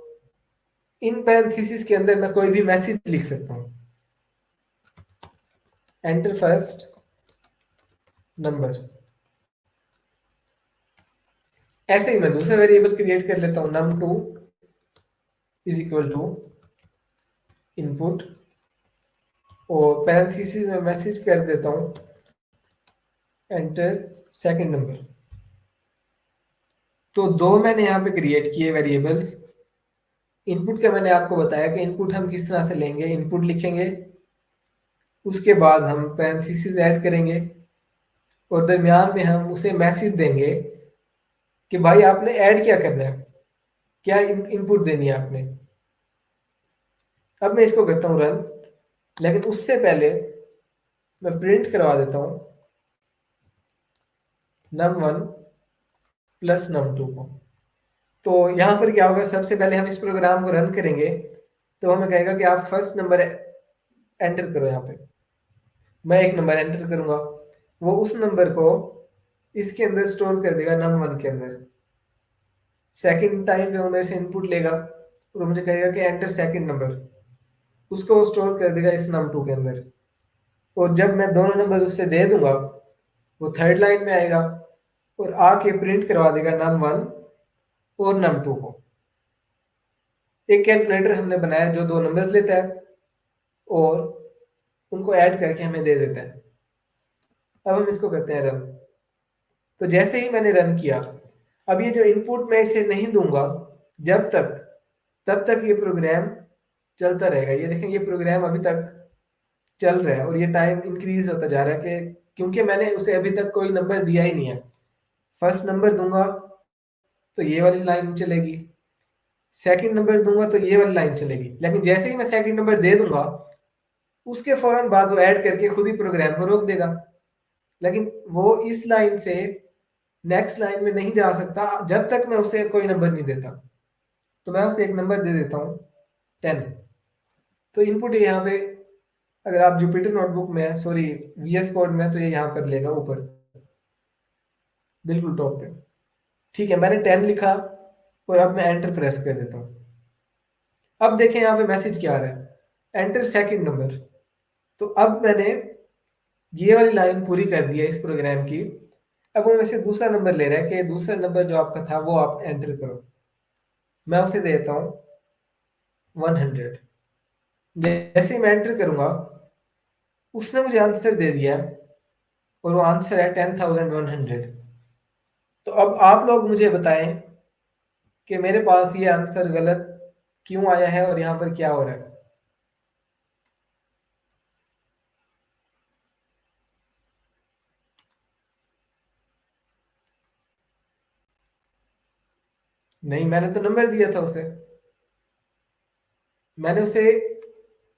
इन पैरेंथेसिस के अंदर मैं कोई भी मैसेज लिख सकता हूँ। Enter first number. ऐसे ही मैं दूसरा वेरिएबल क्रिएट कर लेता हूँ, num2 is equal to input, और पैरेंथेसिस में मैसेज कर देता हूँ एंटर सेकंड नंबर। तो दो मैंने यहाँ पे क्रिएट किए वेरिएबल्स। इनपुट का मैंने आपको बताया कि इनपुट हम किस तरह से लेंगे। इनपुट लिखेंगे, उसके बाद हम पैरेंथेसिस ऐड करेंगे, और दरमियान में हम उसे मैसेज देंगे कि भाई आपने ऐड क्या करना है, क्या इनपुट देनी है आपने। अब मैं इसको करता हूँ रन, लेकिन उससे पहले मैं प्रिंट करवा देता हूँ num1 प्लस num2 को। तो यहाँ पर क्या होगा, सबसे पहले हम इस प्रोग्राम को रन करेंगे तो हमें कहेगा कि आप फर्स्ट नंबर एंटर करो। यहाँ पे मैं एक नंबर एंटर करूंगा, वो उस नंबर को इसके अंदर स्टोर कर देगा num1 के अंदर। सेकंड टाइम पे वो मेरे से इनपुट लेगा और मुझे कहेगा कि एंटर सेकंड नंबर, उसको वो स्टोर कर देगा इस num2 के अंदर। और जब मैं दोनों नंबर उससे दे दूंगा, वो थर्ड लाइन में आएगा और आके प्रिंट करवा देगा num1 और num2 को। एक कैलकुलेटर हमने बनाया जो दो नंबर्स लेता है और उनको ऐड करके हमें दे देता है। अब हम इसको करते हैं रन। तो जैसे ही मैंने रन किया, अब ये जो इनपुट मैं इसे नहीं दूंगा जब तक, तब तक ये प्रोग्राम चलता रहेगा। ये देखें, ये प्रोग्राम अभी तक चल रहा है और ये टाइम इंक्रीज होता जा रहा है कि क्योंकि मैंने उसे अभी तक कोई नंबर दिया ही नहीं है। फर्स्ट नंबर दूंगा तो ये वाली लाइन चलेगी, सेकंड नंबर दूंगा तो ये वाली लाइन चलेगी, लेकिन जैसे ही मैं सेकंड नंबर दे दूंगा उसके फौरन बाद वो ऐड करके खुद ही प्रोग्राम को रोक देगा। लेकिन वो इस लाइन से नेक्स्ट लाइन में नहीं जा सकता जब तक मैं उसे कोई नंबर नहीं देता। तो मैं उसे एक नंबर दे देता हूँ 10। तो इनपुट यहाँ पे, अगर आप जुपिटर नोटबुक में, सॉरी वीएस कोड में, तो ये यहाँ पर लेगा ऊपर बिल्कुल टॉप पे। ठीक है, मैंने 10 लिखा और अब मैं एंटर प्रेस कर देता हूँ। अब देखें यहाँ पे मैसेज क्या आ रहा है, एंटर सेकंड नंबर। तो अब मैंने ये वाली लाइन पूरी कर दी है इस प्रोग्राम की। अब वो वैसे दूसरा नंबर ले रहा है कि दूसरा नंबर जो आपका था वो आप एंटर करो। मैं उसे देता हूँ 100। जैसे ही मैं एंटर करूंगा उसने मुझे आंसर दे दिया और वो आंसर है 10,100। तो अब आप लोग मुझे बताएं कि मेरे पास ये आंसर गलत क्यों आया है और यहाँ पर क्या हो रहा है। नहीं, मैंने तो नंबर दिया था उसे। मैंने उसे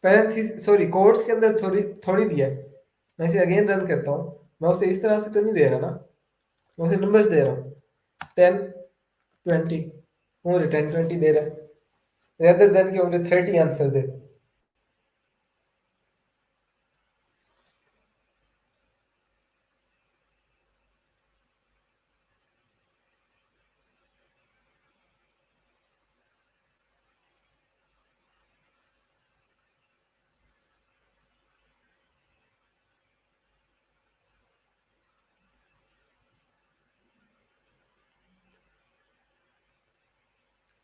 पैरेंथेसिस सॉरी कोट्स के अंदर थोड़ी थोड़ी दिया है। मैं इसे अगेन रन करता हूँ, मैं उसे इस तरह से तो नहीं दे रहा ना, मैं उसे नंबर्स दे रहा हूँ 10 20। मुझे 10 20 दे रहा है रेदर देन कि मुझे 30 आंसर दे।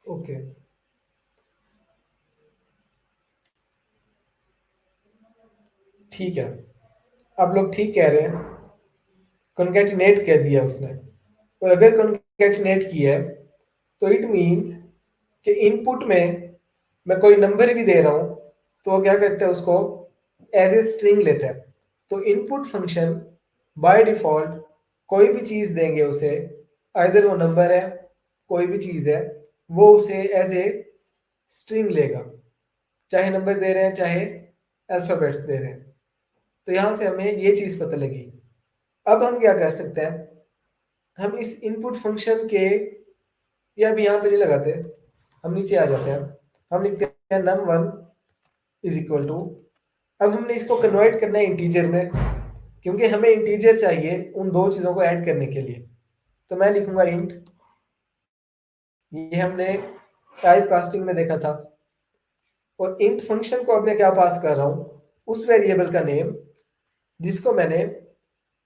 ओके, ठीक है, आप लोग ठीक कह रहे हैं, कॉन्केटिनेट कह दिया उसने। और अगर कॉन्केटिनेट किया है तो इट मीन्स कि इनपुट में मैं कोई नंबर भी दे रहा हूं तो वो क्या करता है, उसको एज ए स्ट्रिंग लेता है। तो इनपुट फंक्शन बाय डिफॉल्ट कोई भी चीज देंगे उसे, आइदर वो नंबर है कोई भी चीज है, वो उसे एज ए स्ट्रिंग लेगा, चाहे नंबर दे रहे हैं चाहे अल्फाबेट्स दे रहे हैं। तो यहां से हमें ये चीज पता लगी। अब हम क्या कर सकते हैं, हम इस इनपुट फंक्शन के, या अब यहाँ पे नहीं लगाते, हम नीचे आ जाते हैं, हम लिखते हैं num1 इज इक्वल टू, अब हमने इसको कन्वर्ट करना है इंटीजर में, क्योंकि हमें इंटीजर चाहिए उन दो चीजों को ऐड करने के लिए। तो मैं लिखूंगा इंट, ये हमने टाइप कास्टिंग में देखा था, और इंट फंक्शन को अब मैं क्या पास कर रहा हूं, उस वेरिएबल का नेम जिसको मैंने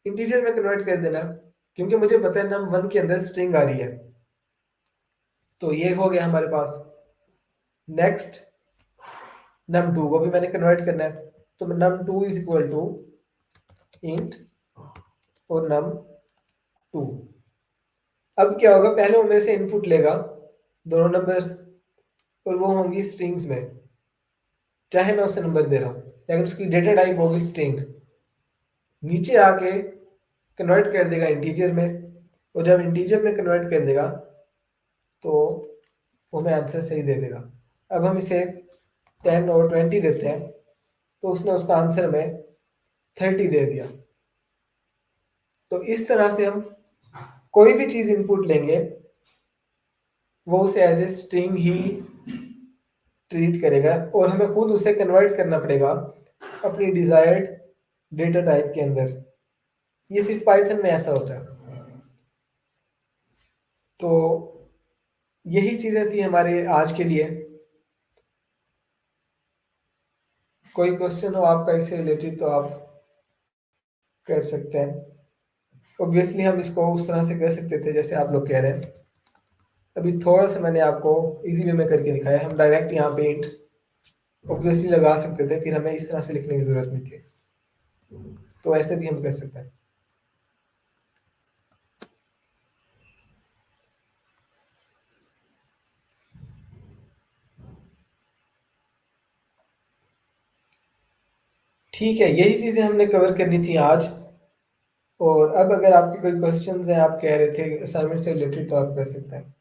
इंटीजर में कन्वर्ट कर देना, क्योंकि मुझे पता है num1 के अंदर स्ट्रिंग आ रही है। तो ये हो गया हमारे पास। नेक्स्ट num2 को भी मैंने कन्वर्ट करना है, तो num2 is equal to int और num2। अब क्या होगा, पहले वो मेरे से इनपुट लेगा दोनों नंबर्स, और वो होंगी स्ट्रिंग्स में, चाहे मैं उसे नंबर दे रहा हूं, लेकिन उसकी डेटा टाइप होगी स्ट्रिंग। नीचे आके कन्वर्ट कर देगा इंटीजर में, और जब इंटीजर में कन्वर्ट कर देगा तो वो हमें आंसर सही दे देगा। अब हम इसे 10 और 20 देते हैं, तो उसने उसका आंसर में 30 दे दिया। तो इस तरह से हम कोई भी चीज इनपुट लेंगे, वो उसे एज ए स्ट्रिंग ही ट्रीट करेगा, और हमें खुद उसे कन्वर्ट करना पड़ेगा अपनी डिजायर्ड डेटा टाइप के अंदर। ये सिर्फ पाइथन में ऐसा होता है। तो यही चीजें थी हमारे आज के लिए। कोई क्वेश्चन हो आपका इससे रिलेटेड तो आप कर सकते हैं। ऑब्वियसली हम इसको उस तरह से कर सकते थे जैसे आप लोग कह रहे हैं। अभी थोड़ा सा मैंने आपको इजी वे में करके दिखाया। हम डायरेक्ट यहाँ पे इंट ऑब्वियसली लगा सकते थे, फिर हमें इस तरह से लिखने की जरूरत नहीं थी। तो ऐसे भी हम कर सकते हैं। ठीक है, यही चीजें हमने कवर करनी थी आज। और अब अगर आपके कोई क्वेश्चंस हैं, आप कह रहे थे असाइनमेंट से रिलेटेड, तो आप कर सकते हैं।